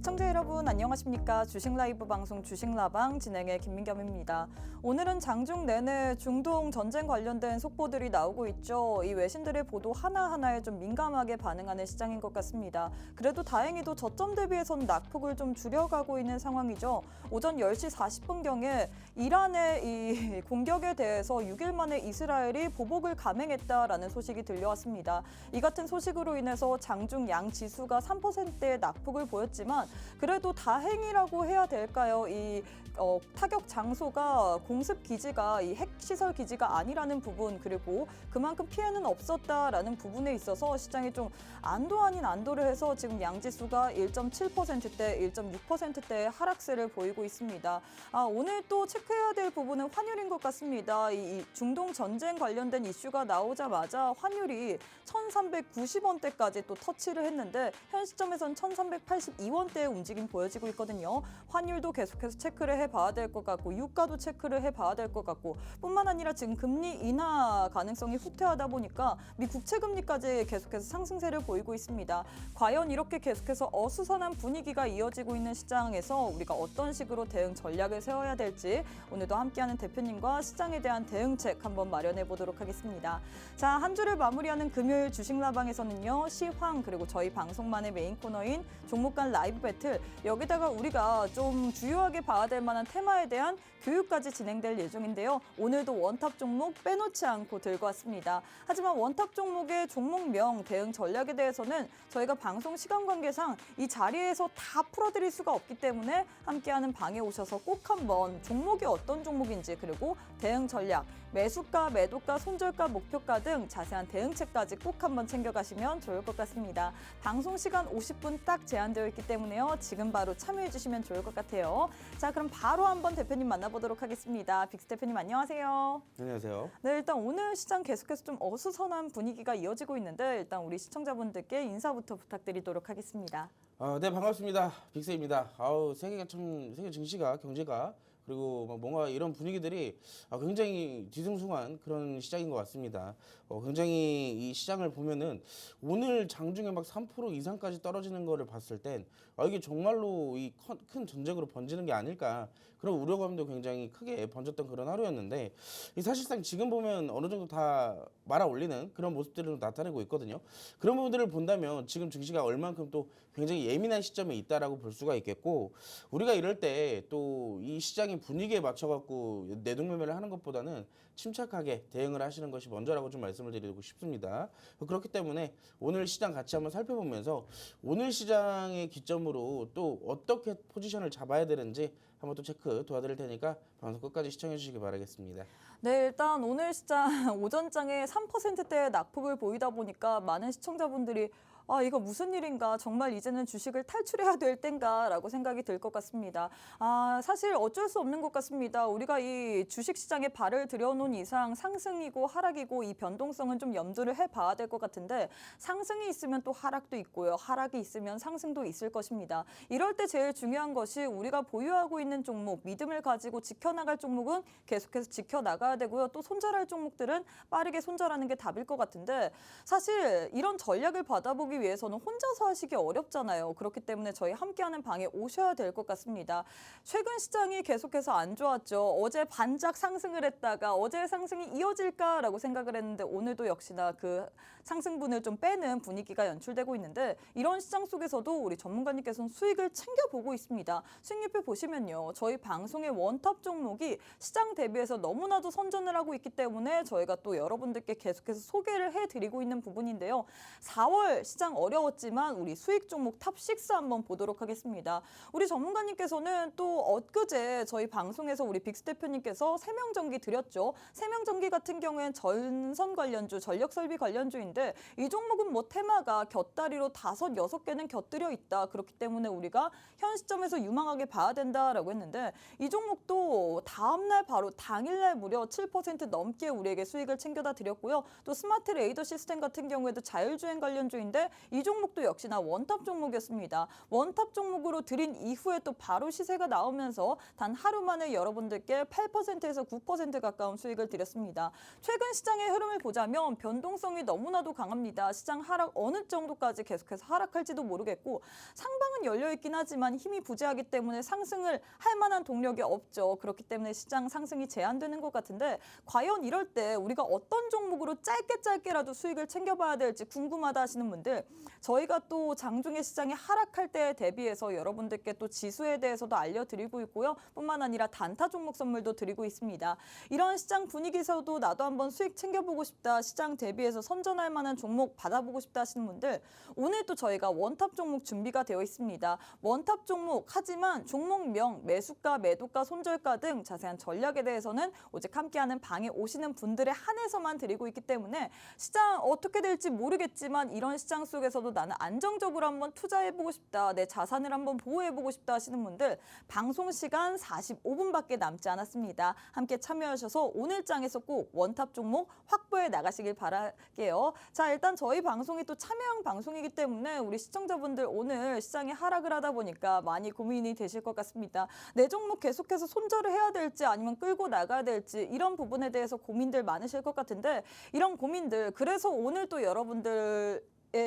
시청자 여러분 안녕하십니까. 주식라이브 방송 주식라방 진행의 김민겸입니다. 오늘은 장중 내내 중동 전쟁 관련된 속보들이 나오고 있죠. 이 외신들의 보도 하나하나에 좀 민감하게 반응하는 시장인 것 같습니다. 그래도 다행히도 저점 대비해서는 낙폭을 좀 줄여가고 있는 상황이죠. 오전 10시 40분경에 이란의 이 공격에 대해서 6일 만에 이스라엘이 보복을 감행했다라는 소식이 들려왔습니다. 이 같은 소식으로 인해서 장중 양 지수가 3%의 낙폭을 보였지만 그래도 다행이라고 해야 될까요? 이 타격 장소가 공습 기지가 이 핵시설 기지가 아니라는 부분, 그리고 그만큼 피해는 없었다라는 부분에 있어서 시장이 좀 안도 아닌 안도를 해서 지금 양지수가 1.7%대, 1.6%대의 하락세를 보이고 있습니다. 오늘 또 체크해야 될 부분은 환율인 것 같습니다. 이 중동 전쟁 관련된 이슈가 나오자마자 환율이 1,390원대까지 또 터치를 했는데 현 시점에서는 1,382원대의 움직임 보여지고 있거든요. 환율도 계속해서 체크를 해봐야 될 것 같고 유가도 체크를 해봐야 될 것 같고 뿐만 아니라 지금 금리 인하 가능성이 후퇴하다 보니까 미 국채 금리까지 계속해서 상승세를 보이고 있습니다. 과연 이렇게 계속해서 어수선한 분위기가 이어지고 있는 시장에서 우리가 어떤 식으로 대응 전략을 세워야 될지 오늘도 함께하는 대표님과 시장에 대한 대응책 한번 마련해 보도록 하겠습니다. 자, 한 주를 마무리하는 금요일 주식라방에서는요, 시황 그리고 저희 방송만의 메인 코너인 종목 간 라이브 배틀, 여기다가 우리가 좀 주요하게 봐야 될 만한 테마에 대한 교육까지 진행될 예정인데요. 오늘도 원탑 종목 빼놓지 않고 들고 왔습니다. 하지만 원탑 종목의 종목명, 대응 전략에 대해서는 저희가 방송 시간 관계상 이 자리에서 다 풀어드릴 수가 없기 때문에 함께하는 방에 오셔서 꼭 한번 종목이 어떤 종목인지, 그리고 대응 전략, 매수가, 매도가, 손절가, 목표가 등 자세한 대응책까지 꼭 한번 챙겨가시면 좋을 것 같습니다. 방송 시간 50분 딱 제한되어 있기 때문에요. 지금 바로 참여해 주시면 좋을 것 같아요. 자, 그럼 바로 한번 대표님 만나보도록 하겠습니다. 빅스 대표님 안녕하세요. 안녕하세요. 네, 일단 오늘 시장 계속해서 좀 어수선한 분위기가 이어지고 있는데 일단 우리 시청자분들께 인사부터 부탁드리도록 하겠습니다. 네, 반갑습니다. 빅스입니다. 세계 증시가, 경제가, 그리고 뭔가 이런 분위기들이 굉장히 뒤숭숭한 그런 시장인 것 같습니다. 굉장히 이 시장을 보면은 오늘 장중에 막 3% 이상까지 떨어지는 거를 봤을 땐 이게 정말로 이 큰 전쟁으로 번지는 게 아닐까, 그런 우려감도 굉장히 크게 번졌던 그런 하루였는데, 사실상 지금 보면 어느 정도 다 말아 올리는 그런 모습들을 나타내고 있거든요. 그런 부분들을 본다면 지금 증시가 얼만큼 또 굉장히 예민한 시점에 있다라고 볼 수가 있겠고, 우리가 이럴 때 또 이 시장의 분위기에 맞춰갖고 내동매매를 하는 것보다는 침착하게 대응을 하시는 것이 먼저라고 좀 말씀을 드리고 싶습니다. 그렇기 때문에 오늘 시장 같이 한번 살펴보면서 오늘 시장의 기점으로 또 어떻게 포지션을 잡아야 되는지 한번 또 체크 도와드릴 테니까 방송 끝까지 시청해 주시기 바라겠습니다. 네, 일단 오늘 시장 오전장에 3%대의 낙폭을 보이다 보니까 많은 시청자분들이 이거 무슨 일인가, 정말 이제는 주식을 탈출해야 될 땐가라고 생각이 들 것 같습니다. 사실 어쩔 수 없는 것 같습니다. 우리가 이 주식시장에 발을 들여놓은 이상 상승이고 하락이고 이 변동성은 좀 염두를 해봐야 될 것 같은데, 상승이 있으면 또 하락도 있고요. 하락이 있으면 상승도 있을 것입니다. 이럴 때 제일 중요한 것이 우리가 보유하고 있는 종목, 믿음을 가지고 지켜나갈 종목은 계속해서 지켜나가야 되고요. 또 손절할 종목들은 빠르게 손절하는 게 답일 것 같은데, 사실 이런 전략을 받아보기 위해서는 혼자서 하시기 어렵잖아요. 그렇기 때문에 저희 함께하는 방에 오셔야 될 것 같습니다. 최근 시장이 계속해서 안 좋았죠. 어제 반짝 상승을 했다가 어제 상승이 이어질까라고 생각을 했는데 오늘도 역시나 그 상승분을 좀 빼는 분위기가 연출되고 있는데, 이런 시장 속에서도 우리 전문가님께서는 수익을 챙겨보고 있습니다. 수익률표 보시면요, 저희 방송의 원탑 종목이 시장 대비해서 너무나도 선전을 하고 있기 때문에 저희가 또 여러분들께 계속해서 소개를 해드리고 있는 부분인데요. 4월 시장 어려웠지만 우리 수익 종목 탑6 한번 보도록 하겠습니다. 우리 전문가님께서는 또 엊그제 저희 방송에서 우리 빅스 대표님께서 세명전기 드렸죠. 세명전기 같은 경우에는 전선 관련주, 전력설비 관련주인데 이 종목은 뭐 테마가 곁다리로 5, 6개는 곁들여 있다. 그렇기 때문에 우리가 현 시점에서 유망하게 봐야 된다라고 했는데, 이 종목도 다음날 바로 당일날 무려 7% 넘게 우리에게 수익을 챙겨다 드렸고요. 또 스마트 레이더 시스템 같은 경우에도 자율주행 관련주인데 이 종목도 역시나 원탑 종목이었습니다. 원탑 종목으로 드린 이후에 또 바로 시세가 나오면서 단 하루 만에 여러분들께 8%에서 9% 가까운 수익을 드렸습니다. 최근 시장의 흐름을 보자면 변동성이 너무나도 너무나도 강합니다. 시장 하락 어느 정도까지 계속해서 하락할지도 모르겠고 상방은 열려있긴 하지만 힘이 부재하기 때문에 상승을 할 만한 동력이 없죠. 그렇기 때문에 시장 상승이 제한되는 것 같은데 과연 이럴 때 우리가 어떤 종목으로 짧게라도 수익을 챙겨봐야 될지 궁금하다 하시는 분들 저희가 또 장중에 시장이 하락할 때에 대비해서 여러분들께 또 지수에 대해서도 알려드리고 있고요. 뿐만 아니라 단타 종목 선물도 드리고 있습니다. 이런 시장 분위기에서도 나도 한번 수익 챙겨보고 싶다. 시장 대비해서 선전할 만한 종목 받아보고 싶다 하시는 분들 오늘 또 저희가 원탑 종목 준비가 되어 있습니다. 원탑 종목 하지만 종목명, 매수가, 매도가, 손절가 등 자세한 전략에 대해서는 오직 함께하는 방에 오시는 분들에 한해서만 드리고 있기 때문에 시장 어떻게 될지 모르겠지만 이런 시장 속에서도 나는 안정적으로 한번 투자해보고 싶다. 내 자산을 한번 보호해보고 싶다 하시는 분들 방송 시간 45분밖에 남지 않았습니다. 함께 참여하셔서 오늘 장에서 꼭 원탑 종목 확보해 나가시길 바랄게요. 자, 일단 저희 방송이 또 참여형 방송이기 때문에 우리 시청자분들 오늘 시장이 하락을 하다 보니까 많이 고민이 되실 것 같습니다. 내 종목 계속해서 손절을 해야 될지 아니면 끌고 나가야 될지 이런 부분에 대해서 고민들 많으실 것 같은데 이런 고민들 그래서 오늘 또 여러분들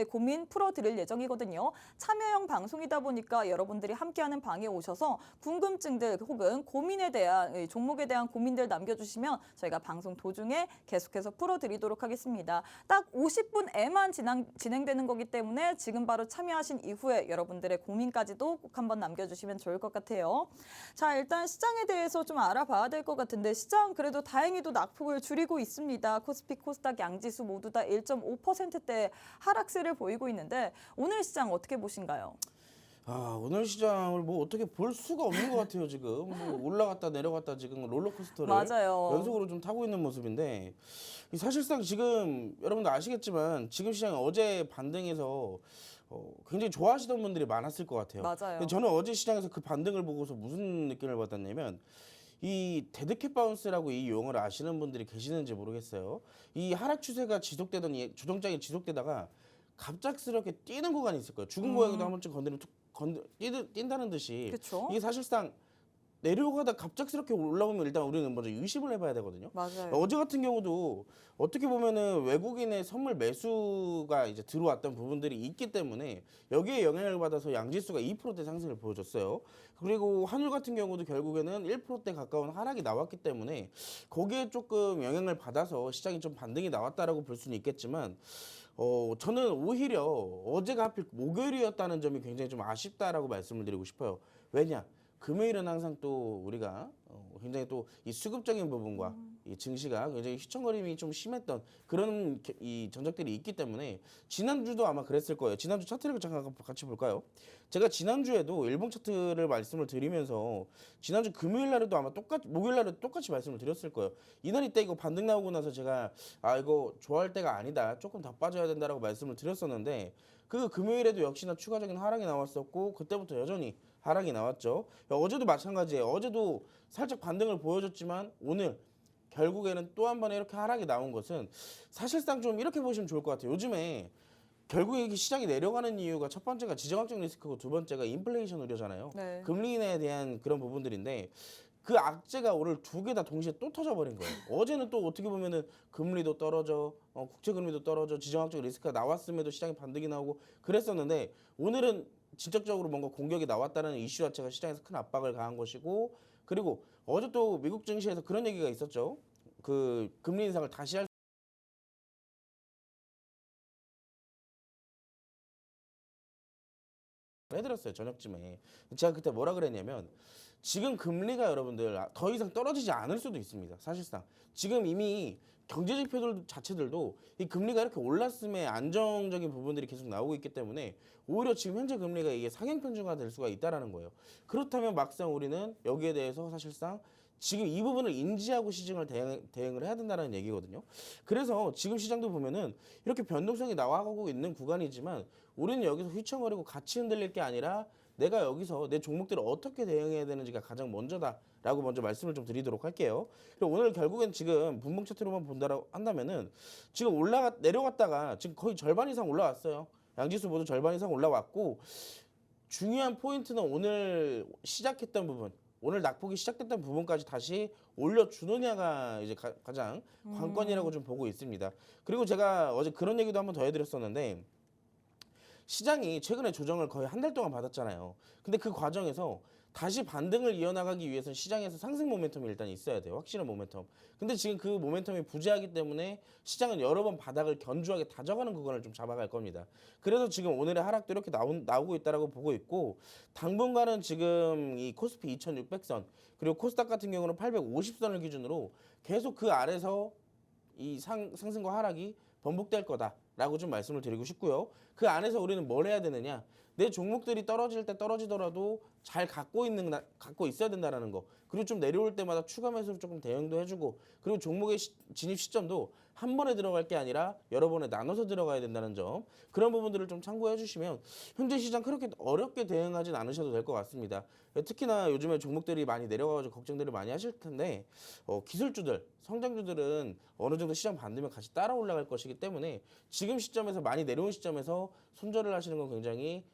고민 풀어드릴 예정이거든요. 참여형 방송이다 보니까 여러분들이 함께하는 방에 오셔서 궁금증들 혹은 고민에 대한 종목에 대한 고민들 남겨주시면 저희가 방송 도중에 계속해서 풀어드리도록 하겠습니다. 딱 50분에만 진행되는 거기 때문에 지금 바로 참여하신 이후에 여러분들의 고민까지도 꼭 한번 남겨주시면 좋을 것 같아요. 자, 일단 시장에 대해서 좀 알아봐야 될 것 같은데 시장 그래도 다행히도 낙폭을 줄이고 있습니다. 코스피, 코스닥, 양지수 모두 다 1.5%대 하락 를 보이고 있는데 오늘 시장 어떻게 보신가요? 오늘 시장을 뭐 어떻게 볼 수가 없는 것 같아요. 지금 뭐 올라갔다 내려갔다 지금 롤러코스터를 맞아요. 연속으로 좀 타고 있는 모습인데 사실상 지금 여러분들 아시겠지만 지금 시장이 어제 반등해서 굉장히 좋아하시던 분들이 많았을 것 같아요. 맞아요. 근데 저는 어제 시장에서 그 반등을 보고서 무슨 느낌을 받았냐면 이 데드캣 바운스라고 이 용어를 아시는 분들이 계시는지 모르겠어요. 이 하락 추세가 지속되던 조정장이 지속되다가 갑작스럽게 뛰는 구간이 있을 거예요. 죽은 고양이도 한 번쯤 건드리면 뛴다는 듯이 그쵸? 이게 사실상 내려가다 갑작스럽게 올라오면 일단 우리는 먼저 의심을 해봐야 되거든요. 맞아요. 어제 같은 경우도 어떻게 보면은 외국인의 선물 매수가 이제 들어왔던 부분들이 있기 때문에 여기에 영향을 받아서 양지수가 2%대 상승을 보여줬어요. 그리고 환율 같은 경우도 결국에는 1%대 가까운 하락이 나왔기 때문에 거기에 조금 영향을 받아서 시장이 좀 반등이 나왔다라고 볼 수는 있겠지만 저는 오히려 어제가 하필 목요일이었다는 점이 굉장히 좀 아쉽다라고 말씀을 드리고 싶어요. 왜냐? 금요일은 항상 또 우리가 굉장히 또 이 수급적인 부분과 이 증시가 굉장히 휘청거림이 좀 심했던 그런 이 전적들이 있기 때문에 지난주도 아마 그랬을 거예요. 지난주 차트를 잠깐 같이 볼까요? 제가 지난주에도 일봉 차트를 말씀을 드리면서 지난주 금요일 날에도 아마 목요일 날에도 똑같이 말씀을 드렸을 거예요. 이날 이때 이거 반등 나오고 나서 제가 이거 좋아할 때가 아니다. 조금 더 빠져야 된다라고 말씀을 드렸었는데 그 금요일에도 역시나 추가적인 하락이 나왔었고 그때부터 여전히 하락이 나왔죠. 어제도 마찬가지예요. 어제도 살짝 반등을 보여줬지만 오늘 결국에는 또 한 번에 이렇게 하락이 나온 것은 사실상 좀 이렇게 보시면 좋을 것 같아요. 요즘에 결국에 이렇게 시장이 내려가는 이유가 첫 번째가 지정학적 리스크고 두 번째가 인플레이션 우려잖아요. 네. 금리 인하에 대한 그런 부분들인데 그 악재가 오늘 두 개 다 동시에 또 터져버린 거예요. 어제는 또 어떻게 보면은 금리도 떨어져, 국채금리도 떨어져, 지정학적 리스크가 나왔음에도 시장이 반등이 나오고 그랬었는데 오늘은 직접적으로 뭔가 공격이 나왔다는 이슈 자체가 시장에서 큰 압박을 가한 것이고 그리고 어제 또 미국 증시에서 그런 얘기가 있었죠. 그 금리 인상을 다시 해드렸어요. 저녁쯤에. 제가 그때 뭐라 그랬냐면 지금 금리가 여러분들 더 이상 떨어지지 않을 수도 있습니다. 사실상 지금 이미 경제 지표들 자체들도 이 금리가 이렇게 올랐음에 안정적인 부분들이 계속 나오고 있기 때문에 오히려 지금 현재 금리가 이게 상향 편중화 될 수가 있다라는 거예요. 그렇다면 막상 우리는 여기에 대해서 사실상 지금 이 부분을 인지하고 시장을 대응을 해야 된다는 얘기거든요. 그래서 지금 시장도 보면은 이렇게 변동성이 나와가고 있는 구간이지만 우리는 여기서 휘청거리고 같이 흔들릴 게 아니라 내가 여기서 내 종목들을 어떻게 대응해야 되는지가 가장 먼저다라고 먼저 말씀을 좀 드리도록 할게요. 그리고 오늘 결국엔 지금 분봉 차트로만 본다라고 한다면은 지금 내려갔다가 지금 거의 절반 이상 올라왔어요. 양지수 모두 절반 이상 올라왔고 중요한 포인트는 오늘 시작했던 부분. 오늘 낙폭이 시작됐던 부분까지 다시 올려주느냐가 이제 가장 관건이라고 좀 보고 있습니다. 그리고 제가 어제 그런 얘기도 한번 더 해드렸었는데 시장이 최근에 조정을 거의 한 달 동안 받았잖아요. 근데 그 과정에서 다시 반등을 이어나가기 위해서는 시장에서 상승 모멘텀이 일단 있어야 돼요. 확실한 모멘텀. 근데 지금 그 모멘텀이 부재하기 때문에 시장은 여러 번 바닥을 견주하게 다져가는 구간을 좀 잡아갈 겁니다. 그래서 지금 오늘의 하락도 이렇게 나오고 있다라고 보고 있고 당분간은 지금 이 코스피 2600선 그리고 코스닥 같은 경우는 850선을 기준으로 계속 그 아래서 이 상승과 하락이 번복될 거다라고 좀 말씀을 드리고 싶고요. 그 안에서 우리는 뭘 해야 되느냐? 내 종목들이 떨어질 때 떨어지더라도 잘 갖고 있어야 된다라는 거. 그리고 좀 내려올 때마다 추가 매수로 조금 대응도 해주고, 그리고 종목의 진입 시점도 한 번에 들어갈 게 아니라 여러 번에 나눠서 들어가야 된다는 점. 그런 부분들을 좀 참고해 주시면 현재 시장 그렇게 어렵게 대응하진 않으셔도 될 것 같습니다. 특히나 요즘에 종목들이 많이 내려가가지고 걱정들을 많이 하실 텐데 기술주들, 성장주들은 어느 정도 시장 반등면 같이 따라 올라갈 것이기 때문에 지금 시점에서 많이 내려온 시점에서 손절을 하시는 건 굉장히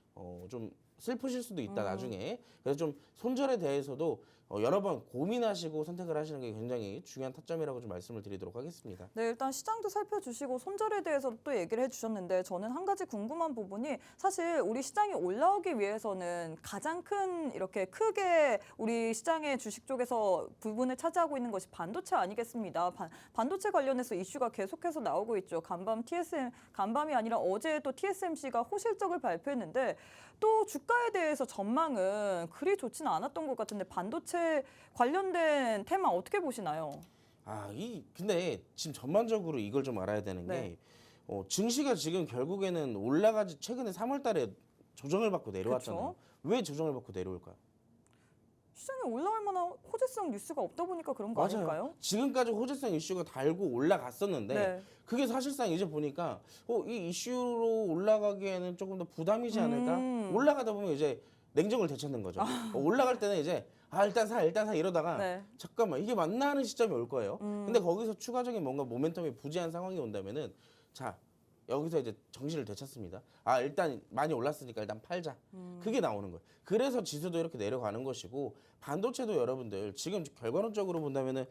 좀 슬프실 수도 있다 나중에. 그래서 좀 손절에 대해서도 여러 번 고민하시고 선택을 하시는 게 굉장히 중요한 타점이라고 좀 말씀을 드리도록 하겠습니다. 네, 일단 시장도 살펴주시고 손절에 대해서 또 얘기를 해주셨는데 저는 한 가지 궁금한 부분이 사실 우리 시장이 올라오기 위해서는 가장 큰 이렇게 크게 우리 시장의 주식 쪽에서 부분을 차지하고 있는 것이 반도체 아니겠습니까? 반도체 관련해서 이슈가 계속해서 나오고 있죠. 간밤이 아니라 어제 또 TSMC가 호실적을 발표했는데 또 주가에 대해서 전망은 그리 좋지는 않았던 것 같은데 반도체 관련된 테마 어떻게 보시나요? 근데 지금 전반적으로 이걸 좀 알아야 되는 네. 게 증시가 지금 결국에는 올라가지 최근에 3월 달에 조정을 받고 내려왔잖아요. 왜 조정을 받고 내려올까요? 시장에 올라올 만한 호재성 뉴스가 없다 보니까 그런 거 아닐까요? 지금까지 호재성 이슈가 달고 올라갔었는데 네. 그게 사실상 이제 보니까 이 이슈로 올라가기에는 조금 더 부담이지 않을까? 올라가다 보면 이제 냉정을 되찾는 거죠. 올라갈 때는 이제 일단 사 이러다가 네. 잠깐만 이게 맞나 하는 시점이 올 거예요. 근데 거기서 추가적인 뭔가 모멘텀이 부재한 상황이 온다면은 자 여기서 이제 정신을 되찾습니다. 일단 많이 올랐으니까 일단 팔자. 그게 나오는 거예요. 그래서 지수도 이렇게 내려가는 것이고 반도체도 여러분들 지금 결과론적으로 본다면은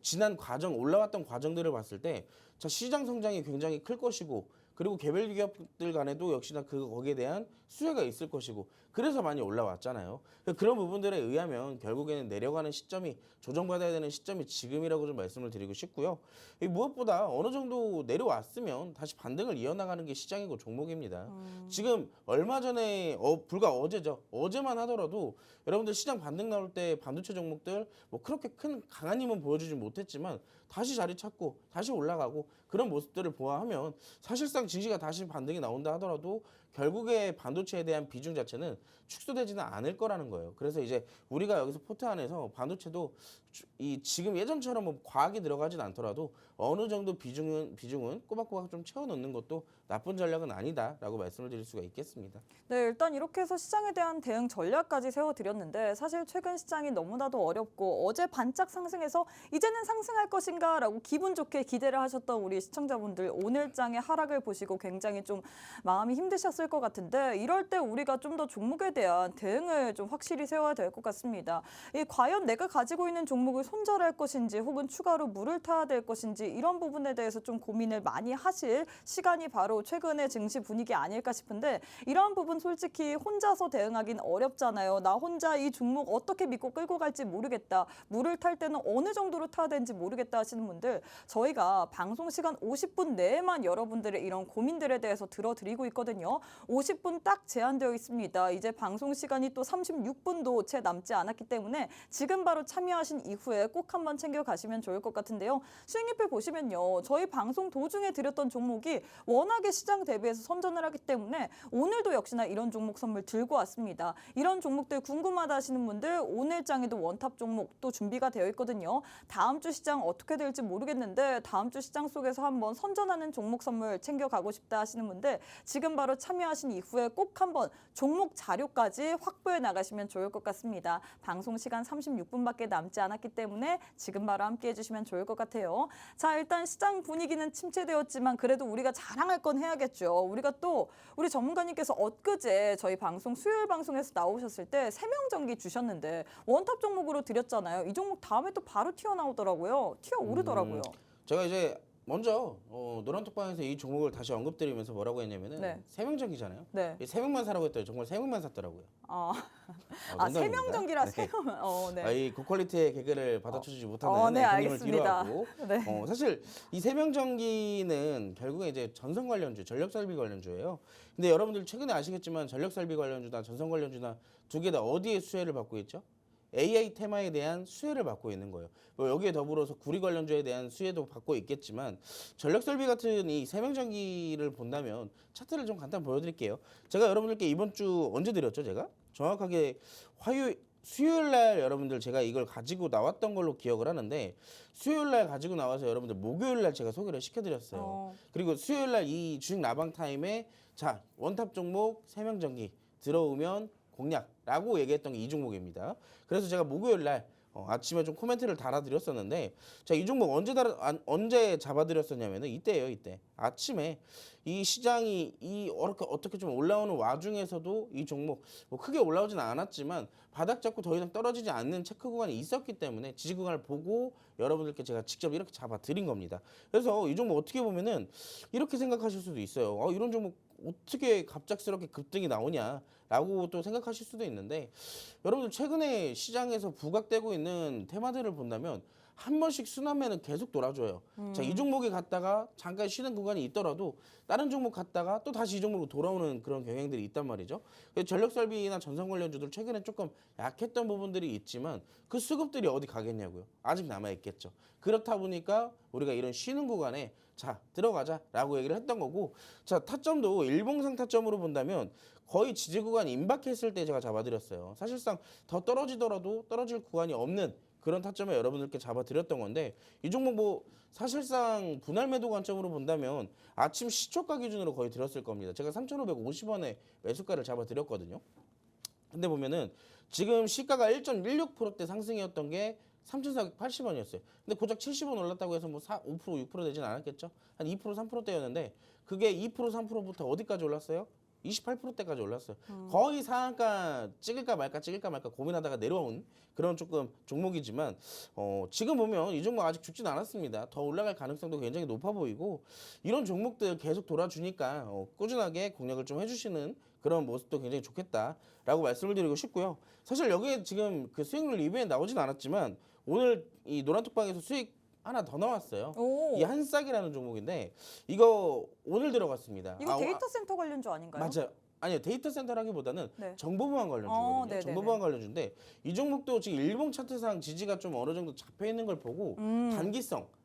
지난 과정 올라왔던 과정들을 봤을 때 자 시장 성장이 굉장히 클 것이고 그리고 개별 기업들 간에도 역시나 거기에 대한 수혜가 있을 것이고 그래서 많이 올라왔잖아요. 그런 부분들에 의하면 결국에는 내려가는 시점이 조정받아야 되는 시점이 지금이라고 좀 말씀을 드리고 싶고요. 무엇보다 어느 정도 내려왔으면 다시 반등을 이어나가는 게 시장이고 종목입니다. 지금 얼마 전에 불과 어제죠. 어제만 하더라도 여러분들 시장 반등 나올 때 반도체 종목들 뭐 그렇게 큰 강한 힘은 보여주지 못했지만 다시 자리 찾고 다시 올라가고 그런 모습들을 보아하면 사실상 증시가 다시 반등이 나온다 하더라도 결국에 반도체에 대한 비중 자체는 축소되지는 않을 거라는 거예요. 그래서 이제 우리가 여기서 포트 안에서 반도체도 지금 예전처럼 뭐 과하게 들어가진 않더라도 어느 정도 비중은 꼬박꼬박 좀 채워넣는 것도 나쁜 전략은 아니다라고 말씀을 드릴 수가 있겠습니다. 네, 일단 이렇게 해서 시장에 대한 대응 전략까지 세워드렸는데 사실 최근 시장이 너무나도 어렵고 어제 반짝 상승해서 이제는 상승할 것인가라고 기분 좋게 기대를 하셨던 우리 시청자분들 오늘장의 하락을 보시고 굉장히 좀 마음이 힘드셨을 것 같은데 이럴 때 우리가 좀 더 종목에 대한 대응을 좀 확실히 세워야 될 것 같습니다. 과연 내가 가지고 있는 종목을 손절할 것인지 혹은 추가로 물을 타야 될 것인지 이런 부분에 대해서 좀 고민을 많이 하실 시간이 바로 최근의 증시 분위기 아닐까 싶은데 이런 부분 솔직히 혼자서 대응하긴 어렵잖아요. 나 혼자 이 종목 어떻게 믿고 끌고 갈지 모르겠다. 물을 탈 때는 어느 정도로 타야 되는지 모르겠다 하시는 분들 저희가 방송 시간 50분 내에만 여러분들의 이런 고민들에 대해서 들어드리고 있거든요. 50분 딱 제한되어 있습니다. 이제 방송 시간이 또 36분도 채 남지 않았기 때문에 지금 바로 참여하신 이후에 꼭 한번 챙겨가시면 좋을 것 같은데요. 수익률표 보시면요. 저희 방송 도중에 드렸던 종목이 워낙에 시장 대비해서 선전을 하기 때문에 오늘도 역시나 이런 종목 선물 들고 왔습니다. 이런 종목들 궁금하다 하시는 분들 오늘장에도 원탑 종목 또 준비가 되어 있거든요. 다음 주 시장 어떻게 될지 모르겠는데 다음 주 시장 속에서 한번 선전하는 종목 선물 챙겨가고 싶다 하시는 분들 지금 바로 참여 참여하신 이후에 꼭 한번 종목 자료까지 확보해 나가시면 좋을 것 같습니다. 방송 시간 36분밖에 남지 않았기 때문에 지금 바로 함께 해주시면 좋을 것 같아요. 자, 일단 시장 분위기는 침체되었지만 그래도 우리가 자랑할 건 해야겠죠. 우리가 또 우리 전문가님께서 엊그제 저희 방송 수요일 방송에서 나오셨을 때 세명전기 주셨는데 원탑 종목으로 드렸잖아요. 이 종목 다음에 또 바로 튀어나오더라고요. 튀어오르더라고요. 제가 이제 먼저 노란톡방에서 이 종목을 다시 언급드리면서 뭐라고 했냐면은 네. 세명전기잖아요. 네. 세 명만 사라고 했더니 정말 세 명만 샀더라고요. 아, 농담입니다. 세명전기라 네. 세명. 네. 이 고퀄리티의 개그를 받아주지 못하는 네, 대표님을 알겠습니다. 뒤로 하고 네. 사실 이 세명전기는 결국에 이제 전선 관련주, 전력설비 관련주예요. 근데 여러분들 최근에 아시겠지만 전력설비 관련주나 전선 관련주나 두 개 다 어디에 수혜를 받고 있죠? AI 테마에 대한 수혜를 받고 있는 거예요. 뭐 여기에 더불어서 구리 관련주에 대한 수혜도 받고 있겠지만 전력설비 같은 이 세명전기를 본다면 차트를 좀 간단히 보여드릴게요. 제가 여러분들께 이번 주 언제 드렸죠? 제가 정확하게 수요일 날 여러분들 제가 이걸 가지고 나왔던 걸로 기억을 하는데 수요일 날 가지고 나와서 여러분들 목요일 날 제가 소개를 시켜드렸어요. 그리고 수요일 날 이 주식 나방 타임에 자 원탑 종목 세명전기 들어오면 공략라고 얘기했던 게 이 종목입니다. 그래서 제가 목요일 날 아침에 좀 코멘트를 달아드렸었는데 자, 이 종목 언제 잡아드렸었냐면은 이때예요. 이때 아침에 이 시장이 어떻게 좀 올라오는 와중에서도 이 종목 뭐 크게 올라오진 않았지만 바닥 잡고 더 이상 떨어지지 않는 체크 구간이 있었기 때문에 지지 구간을 보고 여러분들께 제가 직접 이렇게 잡아드린 겁니다. 그래서 이 종목 어떻게 보면은 이렇게 생각하실 수도 있어요. 이런 종목 어떻게 갑작스럽게 급등이 나오냐라고 또 생각하실 수도 있는데 여러분들 최근에 시장에서 부각되고 있는 테마들을 본다면 한 번씩 순환매는 계속 돌아줘요. 자, 이 종목에 갔다가 잠깐 쉬는 구간이 있더라도 다른 종목 갔다가 또 다시 이 종목으로 돌아오는 그런 경향들이 있단 말이죠. 전력설비나 전선 관련주들 최근에 조금 약했던 부분들이 있지만 그 수급들이 어디 가겠냐고요. 아직 남아있겠죠. 그렇다 보니까 우리가 이런 쉬는 구간에 자 들어가자라고 얘기를 했던 거고 자 타점도 일봉상 타점으로 본다면 거의 지지 구간 임박했을 때 제가 잡아드렸어요. 사실상 더 떨어지더라도 떨어질 구간이 없는 그런 타점에 여러분들께 잡아드렸던 건데 이 종목 뭐 사실상 분할 매도 관점으로 본다면 아침 시초가 기준으로 거의 들었을 겁니다. 제가 3,550원에 매수가를 잡아드렸거든요. 근데 보면은 지금 시가가 1.16%대 상승이었던 게 3,480원이었어요. 근데 고작 70원 올랐다고 해서 뭐 5%, 6% 되진 않았겠죠? 한 2%, 3%대였는데 그게 2%, 3%부터 어디까지 올랐어요? 28%대까지 올랐어요. 거의 상한가 찍을까 말까 고민하다가 내려온 그런 조금 종목이지만 지금 보면 이 종목 아직 죽진 않았습니다. 더 올라갈 가능성도 굉장히 높아 보이고 이런 종목들 계속 돌아주니까 꾸준하게 공략을 좀 해주시는 그런 모습도 굉장히 좋겠다라고 말씀을 드리고 싶고요. 사실 여기에 지금 그 수익률 리뷰에 나오진 않았지만 오늘 이 노란톡방에서 수익 하나 더 나왔어요. 이 한싹이라는 종목인데 이거 오늘 들어갔습니다. 이거 데이터 센터 관련주 아닌가요? 맞아요. 아니요. 데이터 센터라기보다는 네. 정보보안 관련주거든요. 네네네. 정보보안 관련주인데 이 종목도 지금 일봉 차트상 지지가 좀 어느 정도 잡혀 있는 걸 보고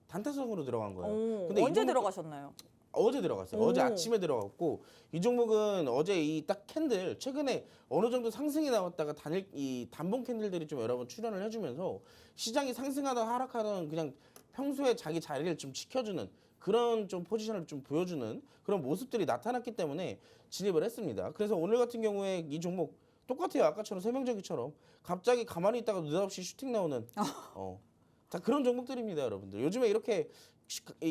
단타성으로 들어간 거예요. 근데 언제 이 종목도 들어가셨나요? 어제 들어갔어요. 어제 아침에 들어갔고 이 종목은 어제 이 딱 캔들 최근에 어느 정도 상승이 나왔다가 이 단봉 캔들들이 좀 여러 번 출현을 해주면서 시장이 상승하다 하락하던 그냥 평소에 자기 자리를 좀 지켜주는 그런 좀 포지션을 좀 보여주는 그런 모습들이 나타났기 때문에 진입을 했습니다. 그래서 오늘 같은 경우에 이 종목 똑같아요. 아까처럼 세명전기처럼 갑자기 가만히 있다가 느닷없이 슈팅 나오는 다 그런 종목들입니다, 여러분들. 요즘에 이렇게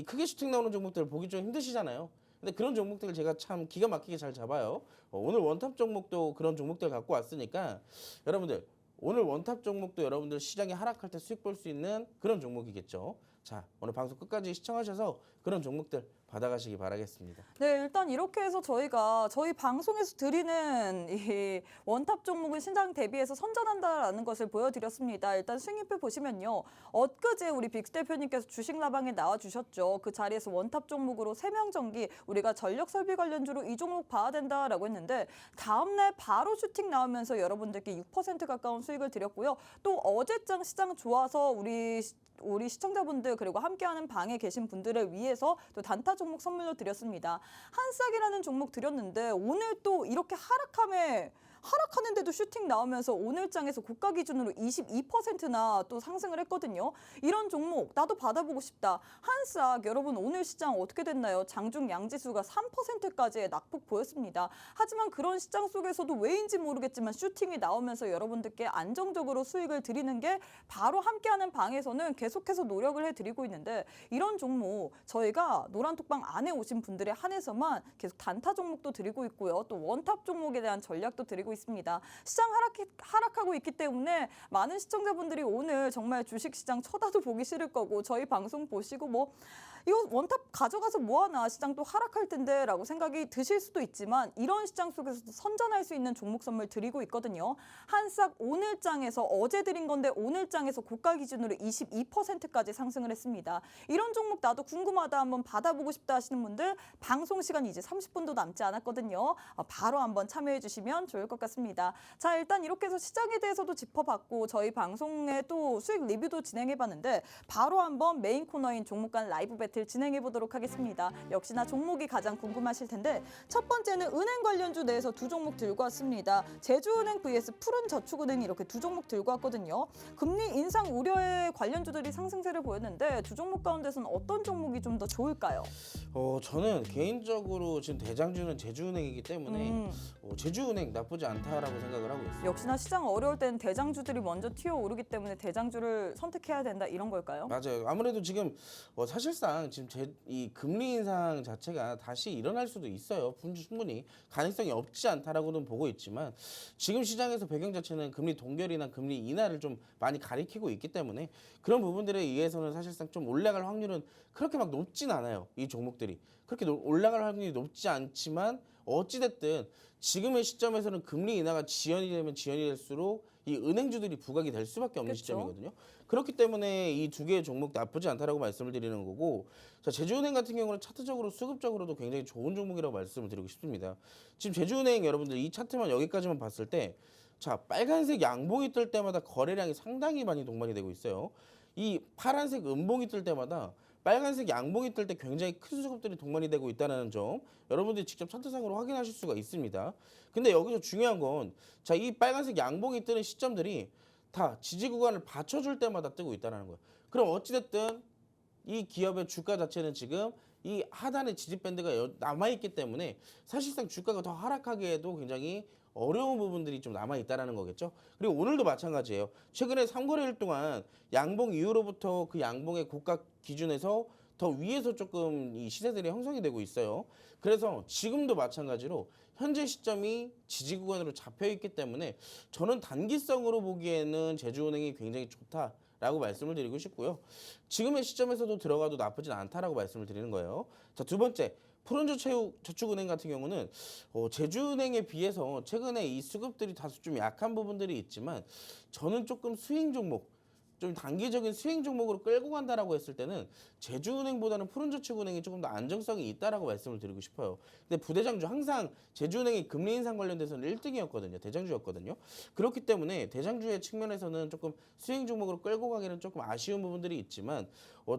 크게 슈팅 나오는 종목들 보기 좀 힘드시잖아요. 근데 그런 종목들을 제가 참 기가 막히게 잘 잡아요. 오늘 원탑 종목도 그런 종목들 갖고 왔으니까 여러분들 오늘 원탑 종목도 여러분들 시장이 하락할 때 수익 볼 수 있는 그런 종목이겠죠. 자, 오늘 방송 끝까지 시청하셔서 그런 종목들 받아가시기 바라겠습니다. 네, 일단 이렇게 해서 저희가 저희 방송에서 드리는 이 원탑 종목은 신장 대비해서 선전한다라는 것을 보여드렸습니다. 일단 수익률표 보시면요. 엊그제 우리 빅스 대표님께서 주식 라방에 나와주셨죠. 그 자리에서 원탑 종목으로 세명전기 우리가 전력 설비 관련주로 이 종목 봐야 된다라고 했는데 다음날 바로 슈팅 나오면서 여러분들께 6% 가까운 수익을 드렸고요. 또 어제장 시장 좋아서 우리 시청자분들 그리고 함께하는 방에 계신 분들을 위해서 또 단타 종목 선물로 드렸습니다. 한싹이라는 종목 드렸는데 오늘 또 이렇게 하락함에 하락하는데도 슈팅 나오면서 오늘장에서 고가 기준으로 22%나 또 상승을 했거든요. 이런 종목 나도 받아보고 싶다. 한싹 여러분 오늘 시장 어떻게 됐나요? 장중 양지수가 3%까지의 낙폭 보였습니다. 하지만 그런 시장 속에서도 왜인지 모르겠지만 슈팅이 나오면서 여러분들께 안정적으로 수익을 드리는 게 바로 함께하는 방에서는 계속해서 노력을 해드리고 있는데 이런 종목 저희가 노란톡방 안에 오신 분들에 한해서만 계속 단타 종목도 드리고 있고요. 또 원탑 종목에 대한 전략도 드리고 있습니다. 시장 하락하고 있기 때문에 많은 시청자분들이 오늘 정말 주식시장 쳐다도 보기 싫을 거고 저희 방송 보시고 뭐 이거 원탑 가져가서 뭐하나 시장 또 하락할 텐데 라고 생각이 드실 수도 있지만 이런 시장 속에서도 선전할 수 있는 종목 선물 드리고 있거든요. 한싹 오늘장에서 어제 드린 건데 오늘장에서 고가 기준으로 22%까지 상승을 했습니다. 이런 종목 나도 궁금하다 한번 받아보고 싶다 하시는 분들 방송 시간이 이제 30분도 남지 않았거든요. 바로 한번 참여해 주시면 좋을 것 같습니다. 자 일단 이렇게 해서 시장에 대해서도 짚어봤고 저희 방송에 또 수익 리뷰도 진행해봤는데 바로 한번 메인 코너인 종목 간 라이브 배틀 진행해 보도록 하겠습니다. 역시나 종목이 가장 궁금하실 텐데 첫 번째는 은행 관련주 내에서 두 종목 들고 왔습니다. 제주은행 vs 푸른저축은행 이렇게 두 종목 들고 왔거든요. 금리 인상 우려의 관련주들이 상승세를 보였는데 두 종목 가운데서는 어떤 종목이 좀 더 좋을까요? 저는 개인적으로 지금 대장주는 제주은행이기 때문에 제주은행 나쁘지 않다라고 생각을 하고 있어요. 역시나 시장 어려울 때는 대장주들이 먼저 튀어오르기 때문에 대장주를 선택해야 된다 이런 걸까요? 맞아요. 아무래도 지금 사실상 지금 이 금리 인상 자체가 다시 일어날 수도 있어요. 충분히 가능성이 없지 않다라고는 보고 있지만 지금 시장에서 배경 자체는 금리 동결이나 금리 인하를 좀 많이 가리키고 있기 때문에 그런 부분들에 의해서는 사실상 좀 올라갈 확률은 그렇게 막 높진 않아요. 이 종목들이 그렇게 올라갈 확률이 높지 않지만 어찌됐든 지금의 시점에서는 금리 인하가 지연이 되면 지연이 될수록 이 은행주들이 부각이 될 수밖에 없는 그렇죠. 시점이거든요. 그렇기 때문에 이 두 개의 종목 나쁘지 않다라고 말씀을 드리는 거고, 자 제주은행 같은 경우는 차트적으로 수급적으로도 굉장히 좋은 종목이라고 말씀을 드리고 싶습니다. 지금 제주은행 여러분들 이 차트만 여기까지만 봤을 때, 자 빨간색 양봉이 뜰 때마다 거래량이 상당히 많이 동반이 되고 있어요. 이 파란색 음봉이 뜰 때마다 빨간색 양봉이 뜰 때 굉장히 큰 수급들이 동반이 되고 있다는 점 여러분들이 직접 차트상으로 확인하실 수가 있습니다. 근데 여기서 중요한 건 자 이 빨간색 양봉이 뜨는 시점들이 다 지지 구간을 받쳐줄 때마다 뜨고 있다는 거예요. 그럼 어찌됐든 이 기업의 주가 자체는 지금 이 하단의 지지 밴드가 남아있기 때문에 사실상 주가가 더 하락하기에도 굉장히 어려운 부분들이 좀 남아있다는 거겠죠. 그리고 오늘도 마찬가지예요. 최근에 3거래일 동안 양봉 이후로부터 그 양봉의 고가 기준에서 더 위에서 조금 이 시세들이 형성이 되고 있어요. 그래서 지금도 마찬가지로 현재 시점이 지지 구간으로 잡혀 있기 때문에 저는 단기성으로 보기에는 제주은행이 굉장히 좋다라고 말씀을 드리고 싶고요. 지금의 시점에서도 들어가도 나쁘진 않다라고 말씀을 드리는 거예요. 자, 두 번째. 푸른저축은행 같은 경우는 제주은행에 비해서 최근에 이 수급들이 다소 좀 약한 부분들이 있지만 저는 조금 스윙 종목 좀 단기적인 스윙 종목으로 끌고 간다라고 했을 때는 제주은행보다는 푸른저축은행이 조금 더 안정성이 있다라고 말씀을 드리고 싶어요. 근데 부대장주 항상 제주은행이 금리 인상 관련돼서는 1등이었거든요. 대장주였거든요. 그렇기 때문에 대장주의 측면에서는 조금 스윙 종목으로 끌고 가기는 조금 아쉬운 부분들이 있지만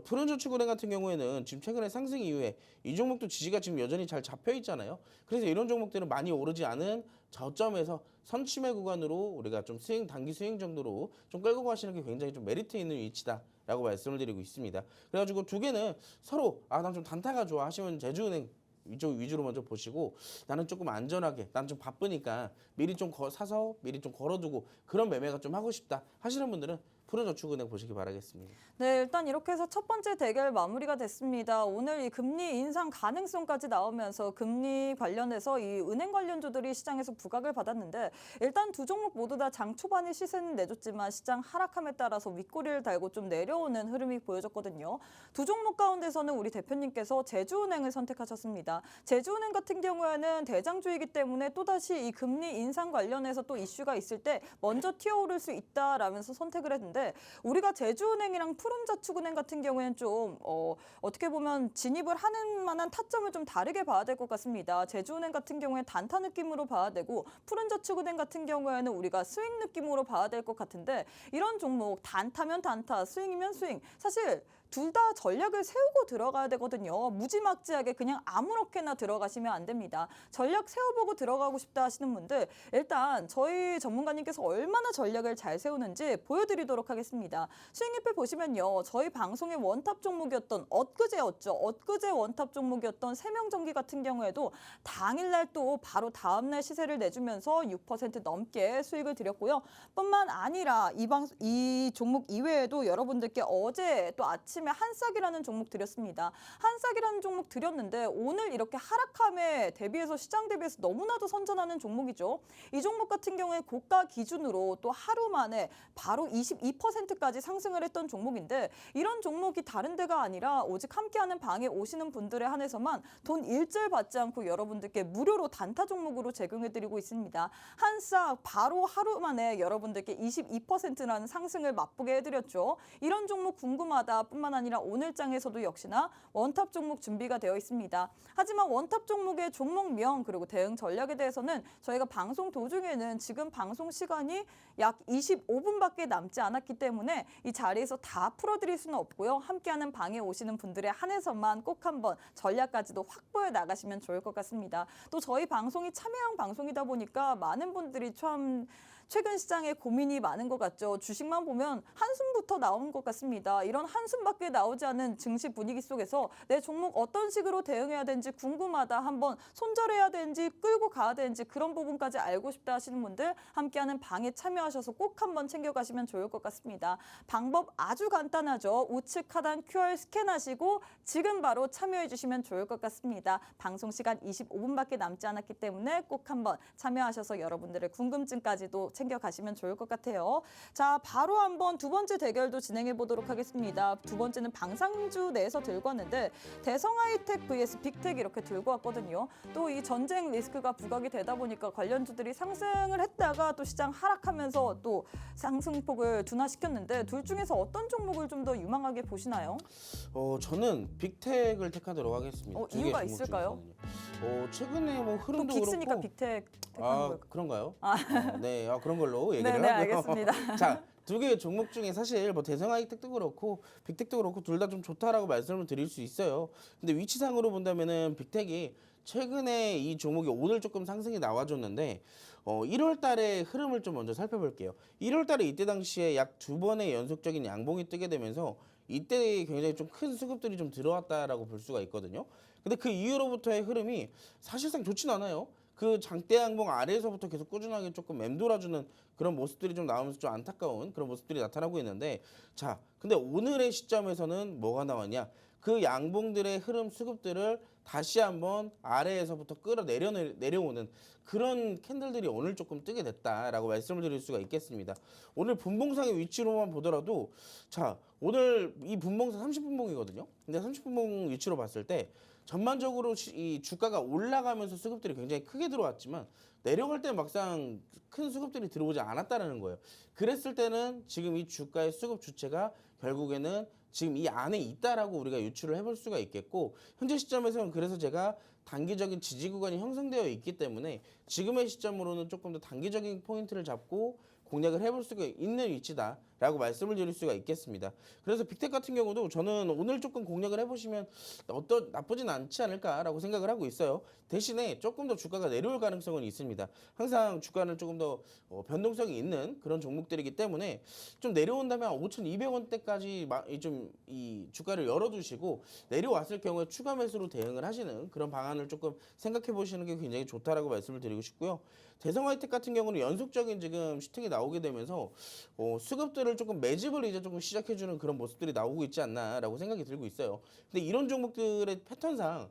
푸른저축은행 같은 경우에는 지금 최근에 상승 이후에 이 종목도 지지가 지금 여전히 잘 잡혀 있잖아요. 그래서 이런 종목들은 많이 오르지 않은 저점에서 선침해 구간으로 우리가 좀 단기 스윙 정도로 좀 끌고 가시는 게 굉장히 좀 메리트 있는 위치다라고 말씀을 드리고 있습니다. 그래가지고 두 개는 서로 난 좀 단타가 좋아 하시면 제주은행 이쪽 위주로 먼저 보시고 나는 조금 안전하게 난 좀 바쁘니까 미리 좀 사서 미리 좀 걸어두고 그런 매매가 좀 하고 싶다 하시는 분들은 푸른저축은행 보시기 바라겠습니다. 네, 일단 이렇게 해서 첫 번째 대결 마무리가 됐습니다. 오늘 이 금리 인상 가능성까지 나오면서 금리 관련해서 이 은행 관련주들이 시장에서 부각을 받았는데 일단 두 종목 모두 다 장 초반에 시세는 내줬지만 시장 하락함에 따라서 윗꼬리를 달고 좀 내려오는 흐름이 보여졌거든요. 두 종목 가운데서는 우리 대표님께서 제주은행을 선택하셨습니다. 제주은행 같은 경우에는 대장주이기 때문에 또다시 이 금리 인상 관련해서 또 이슈가 있을 때 먼저 튀어오를 수 있다라면서 선택을 했는데 우리가 제주은행이랑 푸른저축은행 같은 경우에는 좀 어떻게 보면 진입을 하는 만한 타점을 좀 다르게 봐야 될 것 같습니다. 제주은행 같은 경우에 단타 느낌으로 봐야 되고 푸른저축은행 같은 경우에는 우리가 스윙 느낌으로 봐야 될 것 같은데 이런 종목 단타면 단타, 스윙이면 스윙 사실 둘 다 전략을 세우고 들어가야 되거든요. 무지막지하게 그냥 아무렇게나 들어가시면 안 됩니다. 전략 세워보고 들어가고 싶다 하시는 분들 일단 저희 전문가님께서 얼마나 전략을 잘 세우는지 보여드리도록 하겠습니다. 수익률표 보시면요. 저희 방송의 원탑 종목이었던 엊그제였죠. 엊그제 원탑 종목이었던 세명전기 같은 경우에도 당일날 또 바로 다음날 시세를 내주면서 6% 넘게 수익을 드렸고요. 뿐만 아니라 이 종목 이외에도 여러분들께 어제 또 아침에 한싹이라는 종목 드렸습니다. 한싹이라는 종목 드렸는데 오늘 이렇게 하락함에 대비해서 시장 대비해서 너무나도 선전하는 종목이죠. 이 종목 같은 경우에 고가 기준으로 또 하루 만에 바로 22%까지 상승을 했던 종목인데 이런 종목이 다른 데가 아니라 오직 함께하는 방에 오시는 분들에 한해서만 돈 일절 받지 않고 여러분들께 무료로 단타 종목으로 제공해드리고 있습니다. 한싹 바로 하루 만에 여러분들께 22%라는 상승을 맛보게 해드렸죠. 이런 종목 궁금하다 뿐만 아니라 오늘 장에서도 역시나 원탑 종목 준비가 되어 있습니다. 하지만 원탑 종목의 종목명 그리고 대응 전략에 대해서는 저희가 방송 도중에는 지금 방송 시간이 약 25분밖에 남지 않았기 때문에 이 자리에서 다 풀어드릴 수는 없고요. 함께하는 방에 오시는 분들에 한해서만 꼭 한번 전략까지도 확보해 나가시면 좋을 것 같습니다. 또 저희 방송이 참여형 방송이다 보니까 많은 분들이 참 최근 시장에 고민이 많은 것 같죠. 주식만 보면 한숨부터 나오는 것 같습니다. 이런 한숨밖에 나오지 않은 증시 분위기 속에서 내 종목 어떤 식으로 대응해야 되는지 궁금하다. 한번 손절해야 되는지 끌고 가야 되는지 그런 부분까지 알고 싶다 하시는 분들 함께하는 방에 참여하셔서 꼭 한번 챙겨가시면 좋을 것 같습니다. 방법 아주 간단하죠. 우측 하단 QR 스캔하시고 지금 바로 참여해 주시면 좋을 것 같습니다. 방송 시간 25분밖에 남지 않았기 때문에 꼭 한번 참여하셔서 여러분들의 궁금증까지도 챙겨가시면 좋을 것 같아요. 자, 바로 한번 두 번째 대결도 진행해 보도록 하겠습니다. 두 번째는 방산주 내에서 들고 왔는데 대성하이텍 vs 빅텍 이렇게 들고 왔거든요. 또 이 전쟁 리스크가 부각이 되다 보니까 관련주들이 상승을 했다가 또 시장 하락하면서 또 상승폭을 둔화시켰는데 둘 중에서 어떤 종목을 좀 더 유망하게 보시나요? 저는 빅텍을 택하도록 하겠습니다. 두 개의 이유가 종목 있을까요? 중에서는요. 최근에 뭐 또 흐름도 빅스니까 그렇고 빅텍 택하는 걸까요? 그런가요? 네, 그런 걸로 얘기를 네, 하고요. 알겠습니다. 자, 두 개의 종목 중에 사실 뭐 대성하이텍도 그렇고 빅텍도 그렇고 둘 다 좀 좋다라고 말씀을 드릴 수 있어요. 근데 위치상으로 본다면은 빅텍이 최근에 이 종목이 오늘 조금 상승이 나와줬는데 1월 달의 흐름을 좀 먼저 살펴볼게요. 1월 달에 이때 당시에 약 두 번의 연속적인 양봉이 뜨게 되면서 이때 굉장히 좀 큰 수급들이 좀 들어왔다라고 볼 수가 있거든요. 근데 그 이후로부터의 흐름이 사실상 좋진 않아요. 그 장대 양봉 아래에서부터 계속 꾸준하게 조금 맴돌아주는 그런 모습들이 좀 나오면서 좀 안타까운 그런 모습들이 나타나고 있는데 자, 근데 오늘의 시점에서는 뭐가 나왔냐? 그 양봉들의 흐름 수급들을 다시 한번 아래에서부터 내려오는 그런 캔들들이 오늘 조금 뜨게 됐다라고 말씀을 드릴 수가 있겠습니다. 오늘 분봉상의 위치로만 보더라도 자, 오늘 이 분봉상 30분봉이거든요. 근데 30분봉 위치로 봤을 때 전반적으로 이 주가가 올라가면서 수급들이 굉장히 크게 들어왔지만 내려갈 때 막상 큰 수급들이 들어오지 않았다는 거예요. 그랬을 때는 지금 이 주가의 수급 주체가 결국에는 지금 이 안에 있다라고 우리가 유추를 해볼 수가 있겠고 현재 시점에서는 그래서 제가 단기적인 지지 구간이 형성되어 있기 때문에 지금의 시점으로는 조금 더 단기적인 포인트를 잡고 공략을 해볼 수가 있는 위치다라고 말씀을 드릴 수가 있겠습니다. 그래서 빅텍 같은 경우도 저는 오늘 조금 공략을 해보시면 나쁘진 않지 않을까라고 생각을 하고 있어요. 대신에 조금 더 주가가 내려올 가능성은 있습니다. 항상 주가는 조금 더 변동성이 있는 그런 종목들이기 때문에 좀 내려온다면 5,200원대까지 좀 이 주가를 열어두시고 내려왔을 경우에 추가 매수로 대응을 하시는 그런 방안을 조금 생각해 보시는 게 굉장히 좋다라고 말씀을 드리고 싶고요. 대성하이텍 같은 경우는 연속적인 지금 슈팅이 나오게 되면서 수급들을 조금 매집을 이제 조금 시작해주는 그런 모습들이 나오고 있지 않나라고 생각이 들고 있어요. 근데 이런 종목들의 패턴상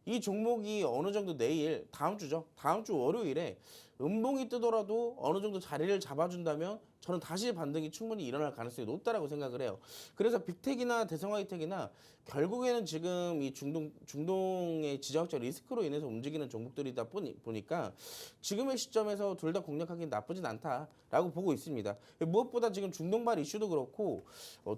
이 종목이 어느 정도 내일 다음 주죠. 다음 주 월요일에 음봉이 뜨더라도 어느 정도 자리를 잡아준다면 저는 다시 반등이 충분히 일어날 가능성이 높다라고 생각을 해요. 그래서 빅텍이나 대성하이텍이나 결국에는 지금 이 중동의 지정학적 리스크로 인해서 움직이는 종목들이다 보니까 지금의 시점에서 둘 다 공략하기는 나쁘진 않다라고 보고 있습니다. 무엇보다 지금 중동발 이슈도 그렇고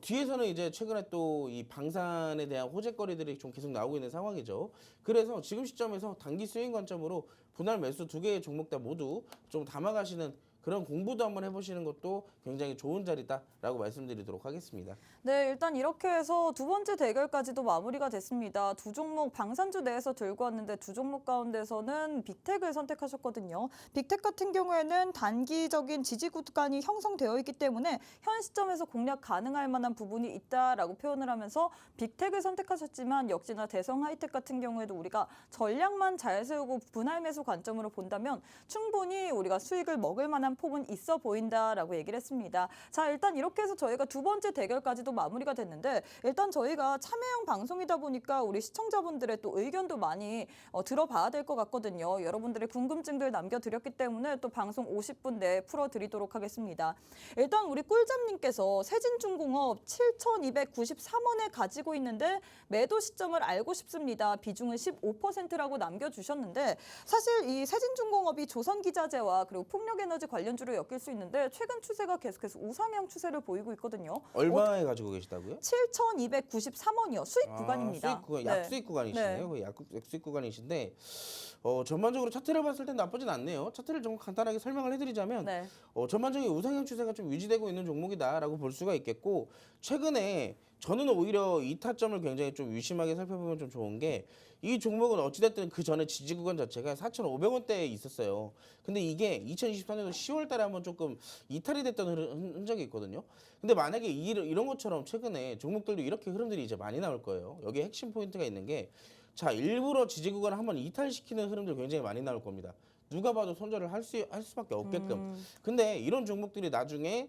뒤에서는 이제 최근에 또 이 방산에 대한 호재거리들이 좀 계속 나오고 있는 상황이죠. 그래서 지금 시점에서 단기 스윙 관점으로 분할 매수 두 개의 종목 다 모두 좀 담아가시는 그런 공부도 한번 해보시는 것도 굉장히 좋은 자리다라고 말씀드리도록 하겠습니다. 네, 일단 이렇게 해서 두 번째 대결까지도 마무리가 됐습니다. 두 종목 방산주 내에서 들고 왔는데 두 종목 가운데서는 빅텍을 선택하셨거든요. 빅텍 같은 경우에는 단기적인 지지 구간이 형성되어 있기 때문에 현 시점에서 공략 가능할 만한 부분이 있다라고 표현을 하면서 빅텍을 선택하셨지만 역시나 대성 하이텍 같은 경우에도 우리가 전략만 잘 세우고 분할 매수 관점으로 본다면 충분히 우리가 수익을 먹을 만한 폭은 있어 보인다라고 얘기를 했습니다. 자, 일단 이렇게 해서 저희가 두 번째 대결까지도 마무리가 됐는데 일단 저희가 참여형 방송이다 보니까 우리 시청자분들의 또 의견도 많이 들어봐야 될 것 같거든요. 여러분들의 궁금증들 남겨드렸기 때문에 또 방송 50분 내에 풀어드리도록 하겠습니다. 일단 우리 꿀잠님께서 세진중공업 7,293원에 가지고 있는데 매도 시점을 알고 싶습니다. 비중은 15%라고 남겨주셨는데 사실 이 세진중공업이 조선기자재와 그리고 풍력에너지 관련주로 엮일 수 있는데 최근 추세가 계속해서 우상향 추세를 보이고 있거든요. 얼마에 가지고 계시다고요? 7,293원이요. 수익 구간입니다. 수익 구간, 네. 약수익 구간이시네요. 그 약수익 구간이신데 전반적으로 차트를 봤을 땐 나쁘진 않네요. 차트를 좀 간단하게 설명을 해드리자면 네. 전반적인 우상향 추세가 좀 유지되고 있는 종목이다라고 볼 수가 있겠고 최근에 저는 오히려 이 타점을 굉장히 좀 유심하게 살펴보면 좀 좋은 게 이 종목은 어찌됐든 그 전에 지지 구간 자체가 4,500원대에 있었어요. 근데 이게 2024년도 10월 달에 한번 조금 이탈이 됐던 흔적이 있거든요. 근데 만약에 이런 것처럼 최근에 종목들도 이렇게 흐름들이 이제 많이 나올 거예요. 여기에 핵심 포인트가 있는 게 자, 일부러 지지 구간을 한번 이탈시키는 흐름들 굉장히 많이 나올 겁니다. 누가 봐도 손절을 할 수밖에 없게끔. 근데 이런 종목들이 나중에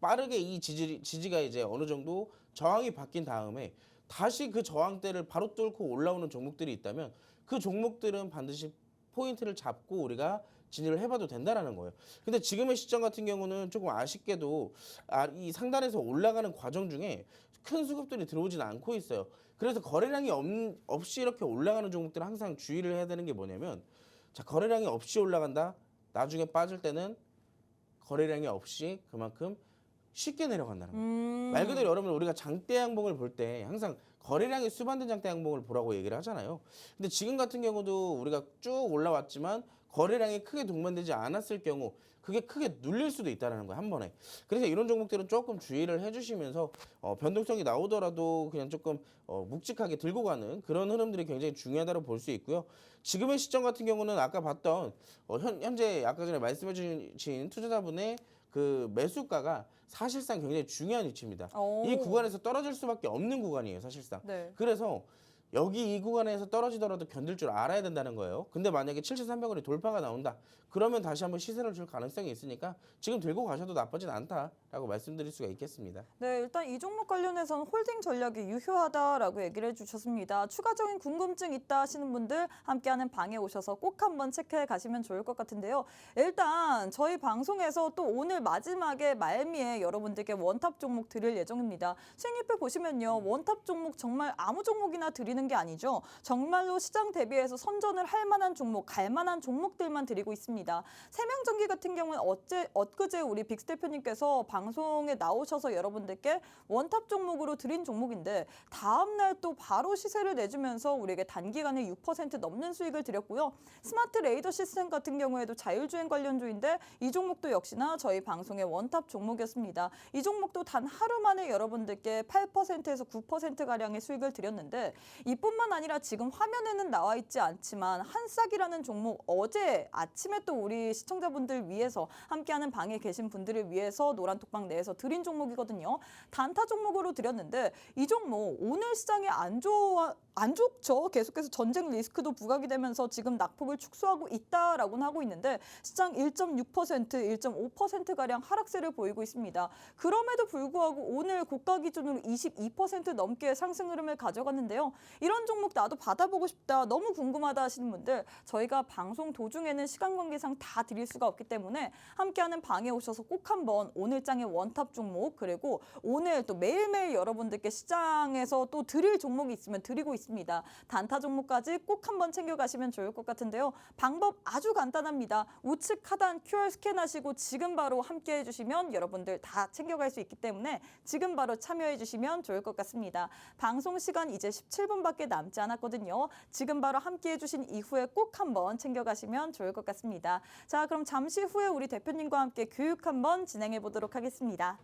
빠르게 이 지지가 이제 어느 정도 저항이 바뀐 다음에 다시 그 저항대를 바로 뚫고 올라오는 종목들이 있다면 그 종목들은 반드시 포인트를 잡고 우리가 진입을 해봐도 된다라는 거예요. 근데 지금의 시점 같은 경우는 조금 아쉽게도 이 상단에서 올라가는 과정 중에 큰 수급들이 들어오지는 않고 있어요. 그래서 거래량이 없이 이렇게 올라가는 종목들은 항상 주의를 해야 되는 게 뭐냐면 자, 거래량이 없이 올라간다. 나중에 빠질 때는 거래량이 없이 그만큼 쉽게 내려간다는 거예요. 말 그대로 여러분 우리가 장대 양봉을 볼 때 항상 거래량이 수반된 장대 양봉을 보라고 얘기를 하잖아요. 근데 지금 같은 경우도 우리가 쭉 올라왔지만 거래량이 크게 동반되지 않았을 경우 그게 크게 눌릴 수도 있다는 거예요. 한 번에. 그래서 이런 종목들은 조금 주의를 해주시면서 변동성이 나오더라도 그냥 조금 묵직하게 들고 가는 그런 흐름들이 굉장히 중요하다고 볼 수 있고요. 지금의 시점 같은 경우는 아까 봤던 현재 아까 전에 말씀해 주신 투자자분의 그 매수가가 사실상 굉장히 중요한 위치입니다. 이 구간에서 떨어질 수밖에 없는 구간이에요, 사실상. 네. 그래서 여기 이 구간에서 떨어지더라도 견딜 줄 알아야 된다는 거예요. 근데 만약에 7,300원이 돌파가 나온다. 그러면 다시 한번 시세를 줄 가능성이 있으니까 지금 들고 가셔도 나쁘진 않다라고 말씀드릴 수가 있겠습니다. 네, 일단 이 종목 관련해서는 홀딩 전략이 유효하다라고 얘기를 해주셨습니다. 추가적인 궁금증 있다 하시는 분들 함께하는 방에 오셔서 꼭 한번 체크해 가시면 좋을 것 같은데요. 일단 저희 방송에서 또 오늘 마지막에 말미에 여러분들께 원탑 종목 드릴 예정입니다. 수익률표 보시면요. 원탑 종목 정말 아무 종목이나 드리는 게 아니죠. 정말로 시장 대비해서 선전을 할 만한 종목, 갈 만한 종목들만 드리고 있습니다. 세명전기 같은 경우는 엊그제 우리 빅스 대표님께서 방송에 나오셔서 여러분들께 원탑 종목으로 드린 종목인데 다음날 또 바로 시세를 내주면서 우리에게 단기간에 6% 넘는 수익을 드렸고요. 스마트 레이더 시스템 같은 경우에도 자율주행 관련주인데 이 종목도 역시나 저희 방송의 원탑 종목이었습니다. 이 종목도 단 하루 만에 여러분들께 8%에서 9%가량의 수익을 드렸는데 이뿐만 아니라 지금 화면에는 나와 있지 않지만 한싹이라는 종목 어제 아침에 또 우리 시청자분들 위해서 함께하는 방에 계신 분들을 위해서 노란톡방 내에서 드린 종목이거든요. 단타 종목으로 드렸는데 이 종목 오늘 시장이 안 좋죠. 계속해서 전쟁 리스크도 부각이 되면서 지금 낙폭을 축소하고 있다라고는 하고 있는데 시장 1.6%, 1.5%가량 하락세를 보이고 있습니다. 그럼에도 불구하고 오늘 고가 기준으로 22% 넘게 상승 흐름을 가져갔는데요. 이런 종목 나도 받아보고 싶다, 너무 궁금하다 하시는 분들 저희가 방송 도중에는 시간 관계상 다 드릴 수가 없기 때문에 함께하는 방에 오셔서 꼭 한번 오늘장의 원탑 종목 그리고 오늘 또 매일매일 여러분들께 시장에서 또 드릴 종목이 있으면 드리고 있습니다. 단타 종목까지 꼭 한번 챙겨가시면 좋을 것 같은데요. 방법 아주 간단합니다. 우측 하단 QR 스캔하시고 지금 바로 함께해 주시면 여러분들 다 챙겨갈 수 있기 때문에 지금 바로 참여해 주시면 좋을 것 같습니다. 방송 시간 이제 17분밖에 분밖에 남지 않았거든요. 지금 바로 함께해 주신 이후에 꼭 한번 챙겨가시면 좋을 것 같습니다. 자, 그럼 잠시 후에 우리 대표님과 함께 교육 한번 진행해 보도록 하겠습니다.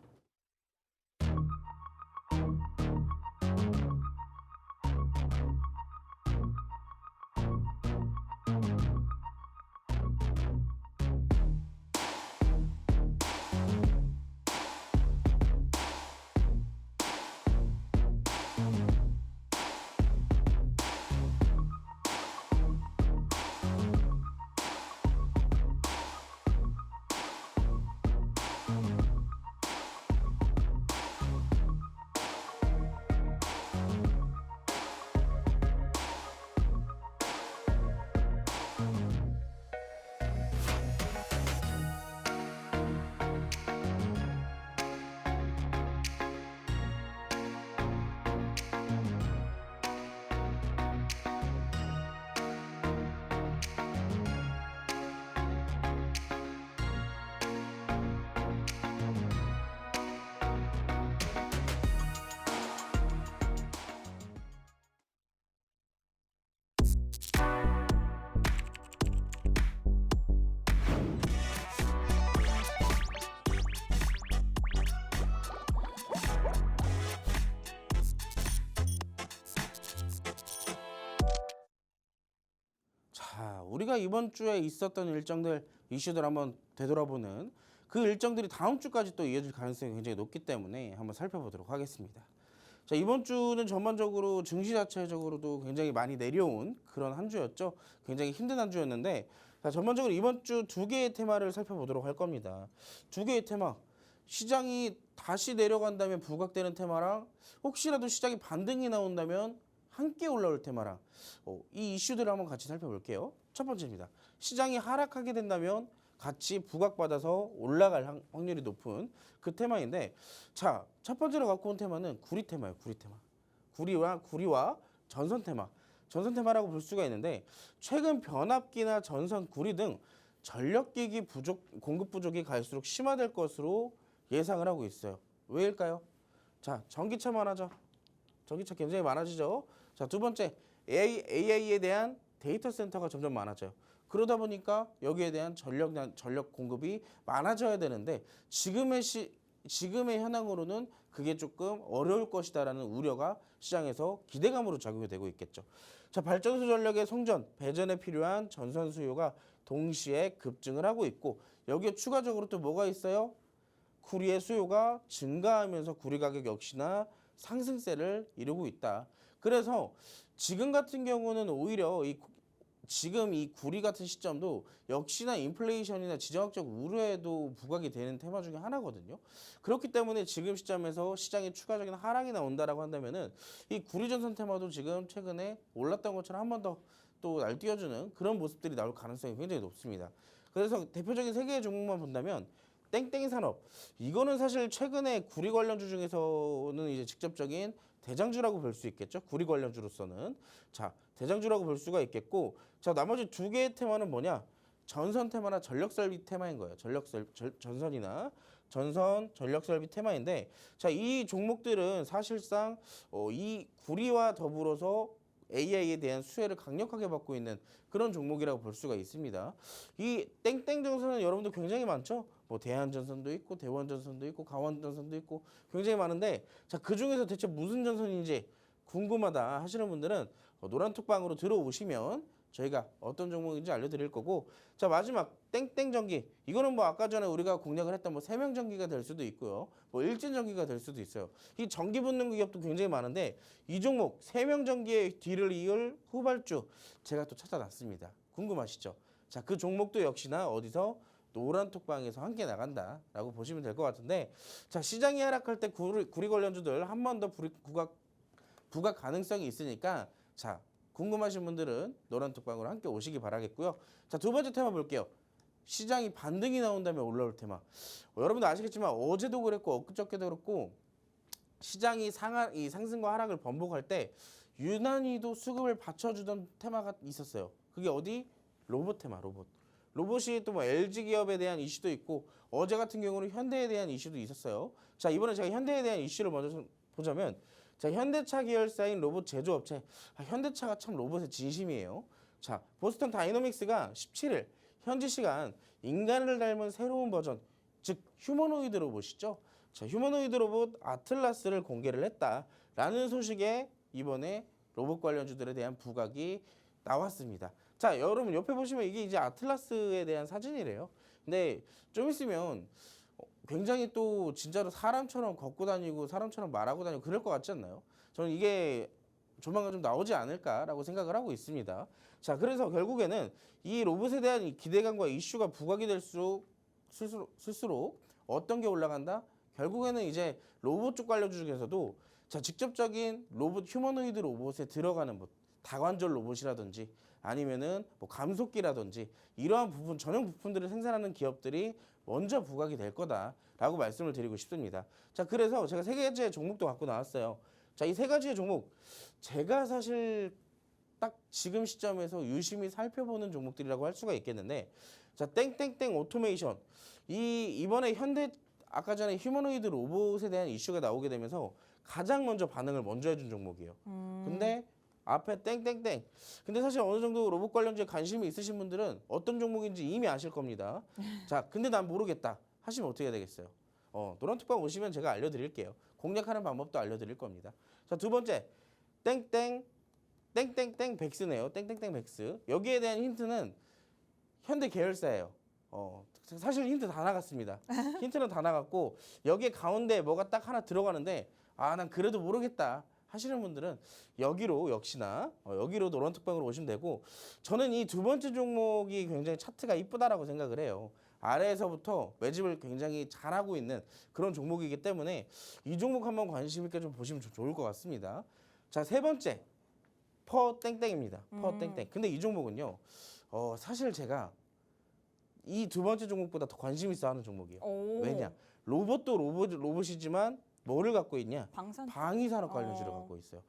자, 우리가 이번 주에 있었던 일정들, 이슈들 한번 되돌아보는 그 일정들이 다음 주까지 또 이어질 가능성이 굉장히 높기 때문에 한번 살펴보도록 하겠습니다. 자, 이번 주는 전반적으로 증시 자체적으로도 굉장히 많이 내려온 그런 한 주였죠. 굉장히 힘든 한 주였는데, 자, 전반적으로 이번 주 두 개의 테마를 살펴보도록 할 겁니다. 두 개의 테마. 시장이 다시 내려간다면 부각되는 테마랑 혹시라도 시장이 반등이 나온다면 함께 올라올 테마랑 이 이슈들을 한번 같이 살펴볼게요. 첫 번째입니다. 시장이 하락하게 된다면 같이 부각받아서 올라갈 확률이 높은 그 테마인데, 자, 첫 번째로 갖고 온 테마는 구리 테마예요. 구리 테마. 구리와 전선 테마. 전선 테마라고 볼 수가 있는데, 최근 변압기나 전선, 구리 등 전력기기 공급 부족이 갈수록 심화될 것으로 예상을 하고 있어요. 왜일까요? 자, 전기차만 하죠. 전기차 굉장히 많아지죠. 자, 두 번째, AI에 대한 데이터 센터가 점점 많아져요. 그러다 보니까 여기에 대한 전력 공급이 많아져야 되는데, 지금의 현황으로는 그게 조금 어려울 것이다라는 우려가 시장에서 기대감으로 작용이 되고 있겠죠. 자, 발전소 전력의 송전, 배전에 필요한 전선 수요가 동시에 급증을 하고 있고, 여기에 추가적으로 또 뭐가 있어요? 구리의 수요가 증가하면서 구리 가격 역시나 상승세를 이루고 있다. 그래서 지금 같은 경우는 오히려 지금 이 구리 같은 시점도 역시나 인플레이션이나 지정학적 우려에도 부각이 되는 테마 중에 하나거든요. 그렇기 때문에 지금 시점에서 시장에 추가적인 하락이 나온다라고 한다면은 이 구리 전선 테마도 지금 최근에 올랐던 것처럼 한 번 더 또 날뛰어주는 그런 모습들이 나올 가능성이 굉장히 높습니다. 그래서 대표적인 세 개의 종목만 본다면 땡땡이 산업, 이거는 사실 최근에 구리 관련주 중에서는 이제 직접적인 대장주라고 볼 수 있겠죠. 구리 관련주로서는. 자, 대장주라고 볼 수가 있겠고, 자, 나머지 두 개의 테마는 뭐냐? 전선 테마나 전력 설비 테마인 거예요. 전선이나 전선 전력 설비 테마인데, 자, 이 종목들은 사실상 이 구리와 더불어서 AI에 대한 수혜를 강력하게 받고 있는 그런 종목이라고 볼 수가 있습니다. 이 땡땡 전선은 여러분들 굉장히 많죠. 뭐 대한전선도 있고 대원전선도 있고 강원전선도 있고 굉장히 많은데, 자, 그 중에서 대체 무슨 전선인지 궁금하다 하시는 분들은 노란톡방으로 들어오시면 저희가 어떤 종목인지 알려드릴 거고, 자, 마지막 땡땡전기, 이거는 뭐 아까 전에 우리가 공략을 했던 뭐 세명전기가 될 수도 있고요, 뭐 일진전기가 될 수도 있어요. 이 전기 붙는 기업도 굉장히 많은데, 이 종목 세명전기의 뒤를 이을 후발주 제가 또 찾아놨습니다. 궁금하시죠? 자, 그 종목도 역시나 어디서 노란톡방에서 함께 나간다라고 보시면 될 것 같은데, 자, 시장이 하락할 때 구리 관련주들 한 번 더 부각 가능성이 있으니까, 자, 궁금하신 분들은 노란톡방으로 함께 오시기 바라겠고요. 자, 두 번째 테마 볼게요. 시장이 반등이 나온다면 올라올 테마. 여러분도 아시겠지만 어제도 그랬고 엊그저께도 그렇고 시장이 이 상승과 하락을 번복할 때 유난히도 수급을 받쳐주던 테마가 있었어요. 그게 어디? 로봇 테마, 로봇. 로봇이 또 뭐 LG 기업에 대한 이슈도 있고, 어제 같은 경우는 현대에 대한 이슈도 있었어요. 자, 이번에 제가 현대에 대한 이슈를 먼저 보자면, 자, 현대차 계열사인 로봇 제조업체. 현대차가 참 로봇의 진심이에요. 자, 보스턴 다이너믹스가 17일 현지 시간 인간을 닮은 새로운 버전, 즉 휴머노이드 로봇이죠. 자, 휴머노이드 로봇 아틀라스를 공개를 했다라는 소식에 이번에 로봇 관련주들에 대한 부각이 나왔습니다. 자, 여러분 옆에 보시면 이게 이제 아틀라스에 대한 사진이래요. 근데 좀 있으면 굉장히 또 진짜로 사람처럼 걷고 다니고 사람처럼 말하고 다니고 그럴 것 같지 않나요? 저는 이게 조만간 좀 나오지 않을까라고 생각을 하고 있습니다. 자, 그래서 결국에는 이 로봇에 대한 이 기대감과 이슈가 부각이 될수록 쓸수록 어떤 게 올라간다? 결국에는 이제 로봇 쪽 관련주 중에서도 자, 직접적인 로봇 휴머노이드 로봇에 들어가는 뭐 다관절 로봇이라든지 아니면은 뭐 감속기라든지 이러한 부분 전용 부품들을 생산하는 기업들이 먼저 부각이 될 거다라고 말씀을 드리고 싶습니다. 자, 그래서 제가 세 가지의 종목도 갖고 나왔어요. 자, 이 세 가지의 종목 제가 사실 딱 지금 시점에서 유심히 살펴보는 종목들이라고 할 수가 있겠는데, 자, 땡땡땡 오토메이션 이번에 현대 아까 전에 휴머노이드 로봇에 대한 이슈가 나오게 되면서 가장 먼저 반응을 먼저 해준 종목이에요. 근데 앞에 땡땡땡. 근데 사실 어느 정도 로봇 관련주에 관심이 있으신 분들은 어떤 종목인지 이미 아실 겁니다. 자, 근데 난 모르겠다 하시면 어떻게 해야 되겠어요? 노란톡방 오시면 제가 알려드릴게요. 공략하는 방법도 알려드릴 겁니다. 자, 두 번째 땡땡 땡땡땡 백스네요. 땡땡땡 백스. 여기에 대한 힌트는 현대 계열사예요. 사실 힌트 다 나갔습니다. 힌트는 다 나갔고 여기에 가운데 뭐가 딱 하나 들어가는데 난 그래도 모르겠다 하시는 분들은 여기로 역시나 여기로 노란톡방으로 오시면 되고, 저는 이 두 번째 종목이 굉장히 차트가 이쁘다라고 생각을 해요. 아래에서부터 매집을 굉장히 잘하고 있는 그런 종목이기 때문에 이 종목 한번 관심 있게 좀 보시면 좋을 것 같습니다. 자, 세 번째 퍼 땡땡입니다. 퍼 땡땡. 근데 이 종목은요, 사실 제가 이 두 번째 종목보다 더 관심 있어 하는 종목이에요. 오. 왜냐? 로봇도 로봇이지만 뭐를 갖고 있냐? 방산. 방위산업 관련주를 갖고 있어요.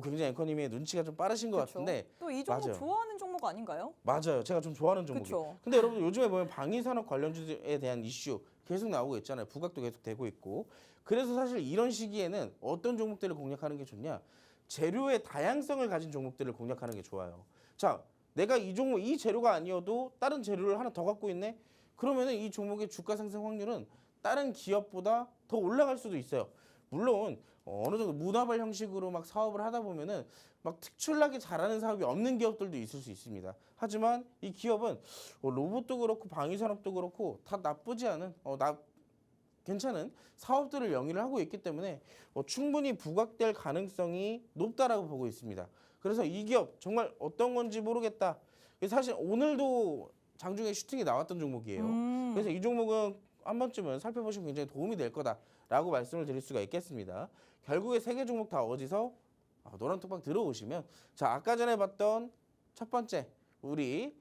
굉장히 앵커님의 눈치가 좀 빠르신 것 그쵸? 같은데. 또 이 종목 맞아요. 좋아하는 종목 아닌가요? 맞아요. 제가 좀 좋아하는 종목이에요. 그쵸? 근데 여러분 요즘에 보면 방위산업 관련주에 대한 이슈 계속 나오고 있잖아요. 부각도 계속 되고 있고. 그래서 사실 이런 시기에는 어떤 종목들을 공략하는 게 좋냐? 재료의 다양성을 가진 종목들을 공략하는 게 좋아요. 자, 내가 이 종목 이 재료가 아니어도 다른 재료를 하나 더 갖고 있네. 그러면은 이 종목의 주가 상승 확률은 다른 기업보다 더 올라갈 수도 있어요. 물론 어느 정도 문화발 형식으로 막 사업을 하다 보면은 막 특출나게 잘하는 사업이 없는 기업들도 있을 수 있습니다. 하지만 이 기업은 로봇도 그렇고 방위산업도 그렇고 다 나쁘지 않은 괜찮은 사업들을 영위를 하고 있기 때문에 충분히 부각될 가능성이 높다라고 보고 있습니다. 그래서 이 기업 정말 어떤 건지 모르겠다. 사실 오늘도 장중에 슈팅이 나왔던 종목이에요. 그래서 이 종목은 한 번쯤은 살펴보시면 굉장히 도움이 될 거다라고 말씀을 드릴 수가 있겠습니다. 결국에 세 개 종목 다 어디서 노란톡방 들어오시면, 자, 아까 전에 봤던 첫 번째 우리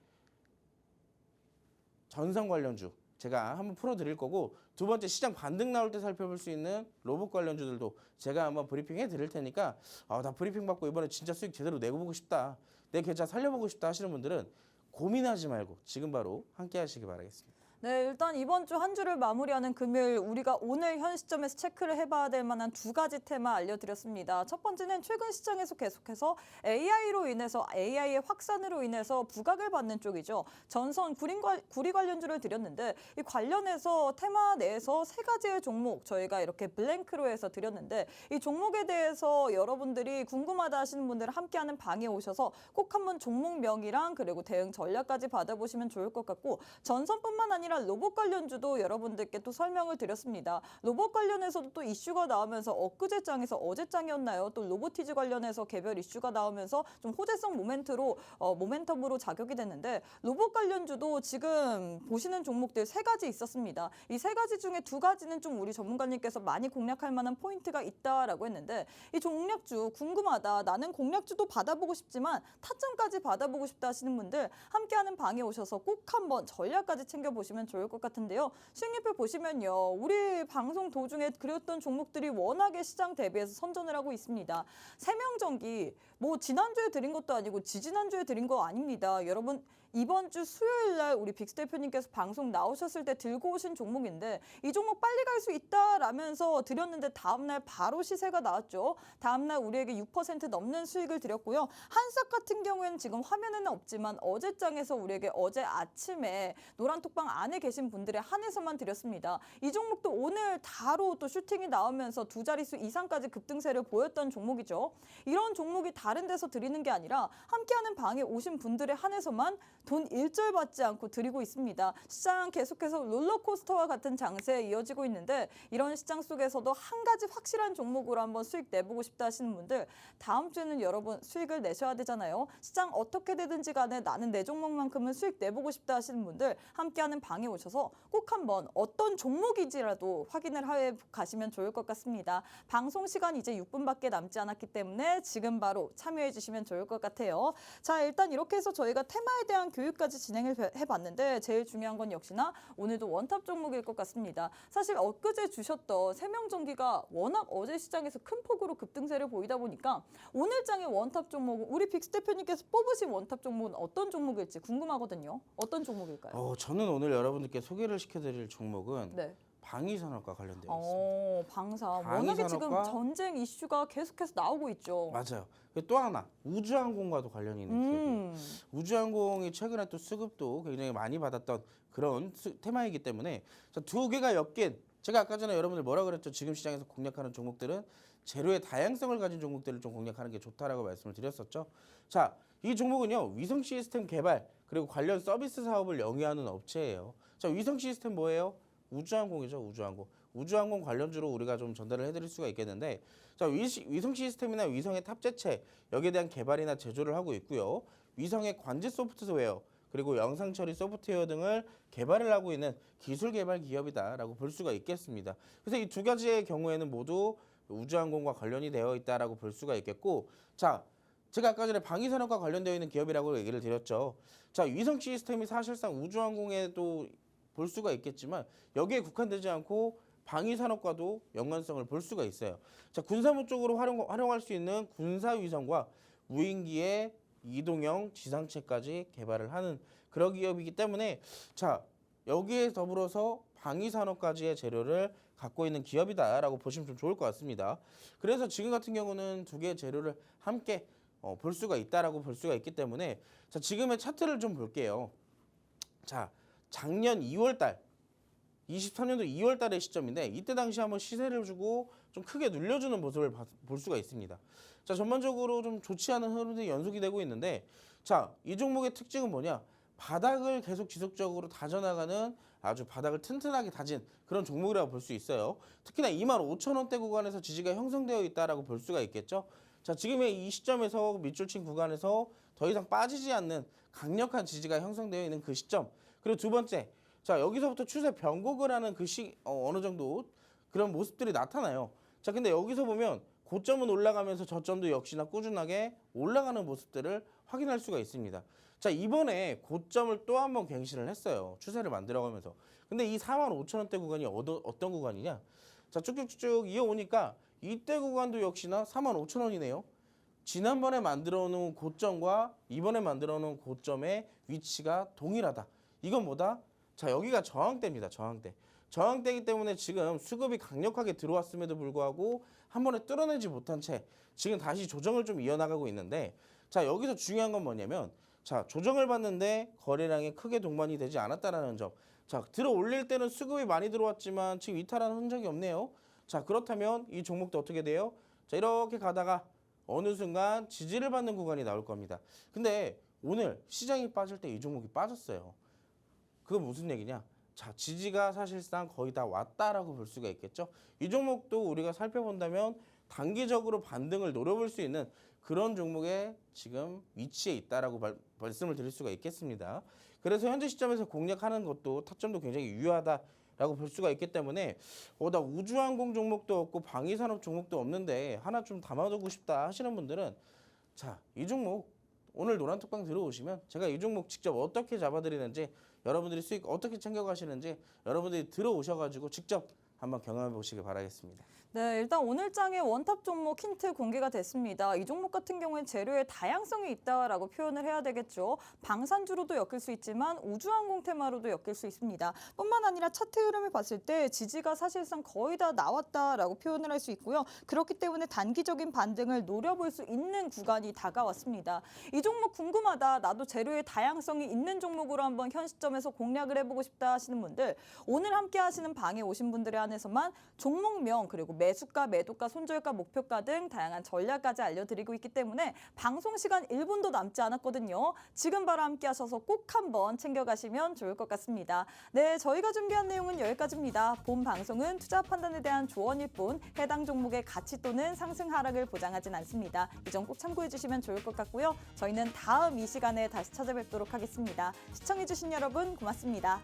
전선 관련주 제가 한번 풀어드릴 거고, 두 번째 시장 반등 나올 때 살펴볼 수 있는 로봇 관련주들도 제가 한번 브리핑해 드릴 테니까 나 브리핑 받고 이번에 진짜 수익 제대로 내보고 싶다, 내 계좌 살려보고 싶다 하시는 분들은 고민하지 말고 지금 바로 함께 하시기 바라겠습니다. 네, 일단 이번 주 한 주를 마무리하는 금요일 우리가 오늘 현 시점에서 체크를 해봐야 될 만한 두 가지 테마 알려드렸습니다. 첫 번째는 최근 시장에서 계속해서 AI로 인해서 AI의 확산으로 인해서 부각을 받는 쪽이죠. 전선 구리 관련주를 드렸는데 이 관련해서 테마 내에서 세 가지의 종목 저희가 이렇게 블랭크로 해서 드렸는데, 이 종목에 대해서 여러분들이 궁금하다 하시는 분들은 함께하는 방에 오셔서 꼭 한번 종목명이랑 그리고 대응 전략까지 받아보시면 좋을 것 같고, 전선뿐만 아니라 로봇 관련주도 여러분들께 또 설명을 드렸습니다. 로봇 관련해서도 또 이슈가 나오면서 엊그제장에서 어제장이었나요? 또 로보티즈 관련해서 개별 이슈가 나오면서 좀 호재성 모멘텀으로 자격이 됐는데, 로봇 관련주도 지금 보시는 종목들 세 가지 있었습니다. 이 세 가지 중에 두 가지는 좀 우리 전문가님께서 많이 공략할 만한 포인트가 있다라고 했는데, 이 공략주 궁금하다, 나는 공략주도 받아보고 싶지만 타점까지 받아보고 싶다 하시는 분들 함께하는 방에 오셔서 꼭 한번 전략까지 챙겨보시면 좋을 것 같은데요. 수익률표 보시면요, 우리 방송 도중에 그렸던 종목들이 워낙에 시장 대비해서 선전을 하고 있습니다. 세명전기 뭐 지난주에 드린 것도 아니고 지지난주에 드린 거 아닙니다. 여러분 이번 주 수요일 날 우리 빅스 대표님께서 방송 나오셨을 때 들고 오신 종목인데 이 종목 빨리 갈 수 있다라면서 드렸는데 다음 날 바로 시세가 나왔죠. 다음 날 우리에게 6% 넘는 수익을 드렸고요. 한싹 같은 경우에는 지금 화면에는 없지만 어제장에서 우리에게 어제 아침에 노란톡방 안에 계신 분들의 한해서만 드렸습니다. 이 종목도 오늘 바로 또 슈팅이 나오면서 두 자릿수 이상까지 급등세를 보였던 종목이죠. 이런 종목이 다른 데서 드리는 게 아니라 함께하는 방에 오신 분들의 한해서만 돈 일절 받지 않고 드리고 있습니다. 시장 계속해서 롤러코스터와 같은 장세에 이어지고 있는데 이런 시장 속에서도 한 가지 확실한 종목으로 한번 수익 내보고 싶다 하시는 분들 다음 주에는 여러분 수익을 내셔야 되잖아요. 시장 어떻게 되든지 간에 나는 내 종목만큼은 수익 내보고 싶다 하시는 분들 함께하는 방에 오셔서 꼭 한번 어떤 종목인지라도 확인을 하여 가시면 좋을 것 같습니다. 방송 시간 이제 6분밖에 남지 않았기 때문에 지금 바로 참여해 주시면 좋을 것 같아요. 자, 일단 이렇게 해서 저희가 테마에 대한 교육까지 진행을 해봤는데 제일 중요한 건 역시나 오늘도 원탑 종목일 것 같습니다. 사실 엊그제 주셨던 세명전기가 워낙 어제 시장에서 큰 폭으로 급등세를 보이다 보니까 오늘 장의 원탑 종목은 우리 빅스 대표님께서 뽑으신 원탑 종목은 어떤 종목일지 궁금하거든요. 어떤 종목일까요? 저는 오늘 여러분들께 소개를 시켜드릴 종목은 네. 방위산업과 관련되어 있습니다. 방사. 워낙에 지금 방위산업과- 전쟁 이슈가 계속해서 나오고 있죠. 맞아요. 또 하나 우주항공과도 관련이 있는 기업이에요. 우주항공이 최근에 또 수급도 굉장히 많이 받았던 그런 테마이기 때문에 두 개가 엮인 제가 아까 전에 여러분들 뭐라 그랬죠? 지금 시장에서 공략하는 종목들은 재료의 다양성을 가진 종목들을 좀 공략하는 게 좋다라고 말씀을 드렸었죠. 자, 이 종목은요 위성 시스템 개발 그리고 관련 서비스 사업을 영위하는 업체예요. 자, 위성 시스템 뭐예요? 우주항공이죠. 우주항공 관련주로 우리가 좀 전달을 해드릴 수가 있겠는데 자, 위성 시스템이나 위성의 탑재체 여기에 대한 개발이나 제조를 하고 있고요. 위성의 관제 소프트웨어 그리고 영상 처리 소프트웨어 등을 개발을 하고 있는 기술 개발 기업이다라고 볼 수가 있겠습니다. 그래서 이 두 가지의 경우에는 모두 우주항공과 관련이 되어 있다라고 볼 수가 있겠고 자, 제가 아까 전에 방위산업과 관련되어 있는 기업이라고 얘기를 드렸죠. 자, 위성 시스템이 사실상 우주항공에도 볼 수가 있겠지만 여기에 국한되지 않고 방위산업과도 연관성을 볼 수가 있어요. 자, 군사무 쪽으로 활용할 수 있는 군사위성과 무인기의 이동형 지상체까지 개발을 하는 그런 기업이기 때문에 자, 여기에 더불어서 방위산업까지의 재료를 갖고 있는 기업이다라고 보시면 좀 좋을 것 같습니다. 그래서 지금 같은 경우는 두 개의 재료를 함께 볼 수가 있다라고 볼 수가 있기 때문에 자, 지금의 차트를 좀 볼게요. 자, 작년 2월 달 23년도 2월 달의 시점인데 이때 당시 한번 시세를 주고 좀 크게 눌려주는 모습을 볼 수가 있습니다. 자, 전반적으로 좀 좋지 않은 흐름이 연속이 되고 있는데 자, 이 종목의 특징은 뭐냐? 바닥을 계속 지속적으로 다져나가는 아주 바닥을 튼튼하게 다진 그런 종목이라고 볼 수 있어요. 특히나 25,000원대 구간에서 지지가 형성되어 있다라고 볼 수가 있겠죠. 자, 지금의 이 시점에서 밑줄 친 구간에서 더 이상 빠지지 않는 강력한 지지가 형성되어 있는 그 시점. 그리고 두 번째, 자, 여기서부터 추세 변곡을 하는 그 어느 정도 그런 모습들이 나타나요. 자, 근데 여기서 보면 고점은 올라가면서 저점도 역시나 꾸준하게 올라가는 모습들을 확인할 수가 있습니다. 자, 이번에 고점을 또 한 번 갱신을 했어요. 추세를 만들어가면서. 근데 이 45,000원대 구간이 어떤 구간이냐? 자, 쭉쭉쭉 이어오니까 이때 구간도 역시나 45,000원이네요. 지난번에 만들어 놓은 고점과 이번에 만들어 놓은 고점의 위치가 동일하다. 이건 뭐다? 자, 여기가 저항대입니다. 저항대. 저항대이기 때문에 지금 수급이 강력하게 들어왔음에도 불구하고 한 번에 뚫어내지 못한 채 지금 다시 조정을 좀 이어나가고 있는데 자, 여기서 중요한 건 뭐냐면 자, 조정을 받는데 거래량이 크게 동반이 되지 않았다라는 점. 자, 들어 올릴 때는 수급이 많이 들어왔지만 지금 이탈하는 흔적이 없네요. 자, 그렇다면 이 종목도 어떻게 돼요? 자, 이렇게 가다가 어느 순간 지지를 받는 구간이 나올 겁니다. 근데 오늘 시장이 빠질 때 이 종목이 빠졌어요. 그건 무슨 얘기냐? 자, 지지가 사실상 거의 다 왔다라고 볼 수가 있겠죠. 이 종목도 우리가 살펴본다면 단기적으로 반등을 노려볼 수 있는 그런 종목에 지금 위치에 있다라고 말씀을 드릴 수가 있겠습니다. 그래서 현재 시점에서 공략하는 것도 타점도 굉장히 유효하다라고 볼 수가 있기 때문에 나 우주항공 종목도 없고 방위산업 종목도 없는데 하나 좀 담아두고 싶다 하시는 분들은 자, 이 종목 오늘 노란톡방 들어오시면 제가 이 종목 직접 어떻게 잡아드리는지 여러분들이 수익 어떻게 챙겨가시는지 여러분들이 들어오셔가지고 직접 한번 경험해 보시길 바라겠습니다. 네, 일단 오늘 장의 원탑 종목 힌트 공개가 됐습니다. 이 종목 같은 경우엔 재료의 다양성이 있다라고 표현을 해야 되겠죠. 방산주로도 엮일 수 있지만 우주항공 테마로도 엮일 수 있습니다. 뿐만 아니라 차트 흐름을 봤을 때 지지가 사실상 거의 다 나왔다라고 표현을 할 수 있고요. 그렇기 때문에 단기적인 반등을 노려볼 수 있는 구간이 다가왔습니다. 이 종목 궁금하다. 나도 재료의 다양성이 있는 종목으로 한번 현 시점에서 공략을 해보고 싶다 하시는 분들, 오늘 함께 하시는 방에 오신 분들에 한해서만 종목명 그리고 매수가, 매도가, 손절가, 목표가 등 다양한 전략까지 알려드리고 있기 때문에 방송 시간 1분도 남지 않았거든요. 지금 바로 함께 하셔서 꼭 한번 챙겨가시면 좋을 것 같습니다. 네, 저희가 준비한 내용은 여기까지입니다. 본 방송은 투자 판단에 대한 조언일 뿐 해당 종목의 가치 또는 상승 하락을 보장하진 않습니다. 이 점 꼭 참고해 주시면 좋을 것 같고요. 저희는 다음 이 시간에 다시 찾아뵙도록 하겠습니다. 시청해 주신 여러분 고맙습니다.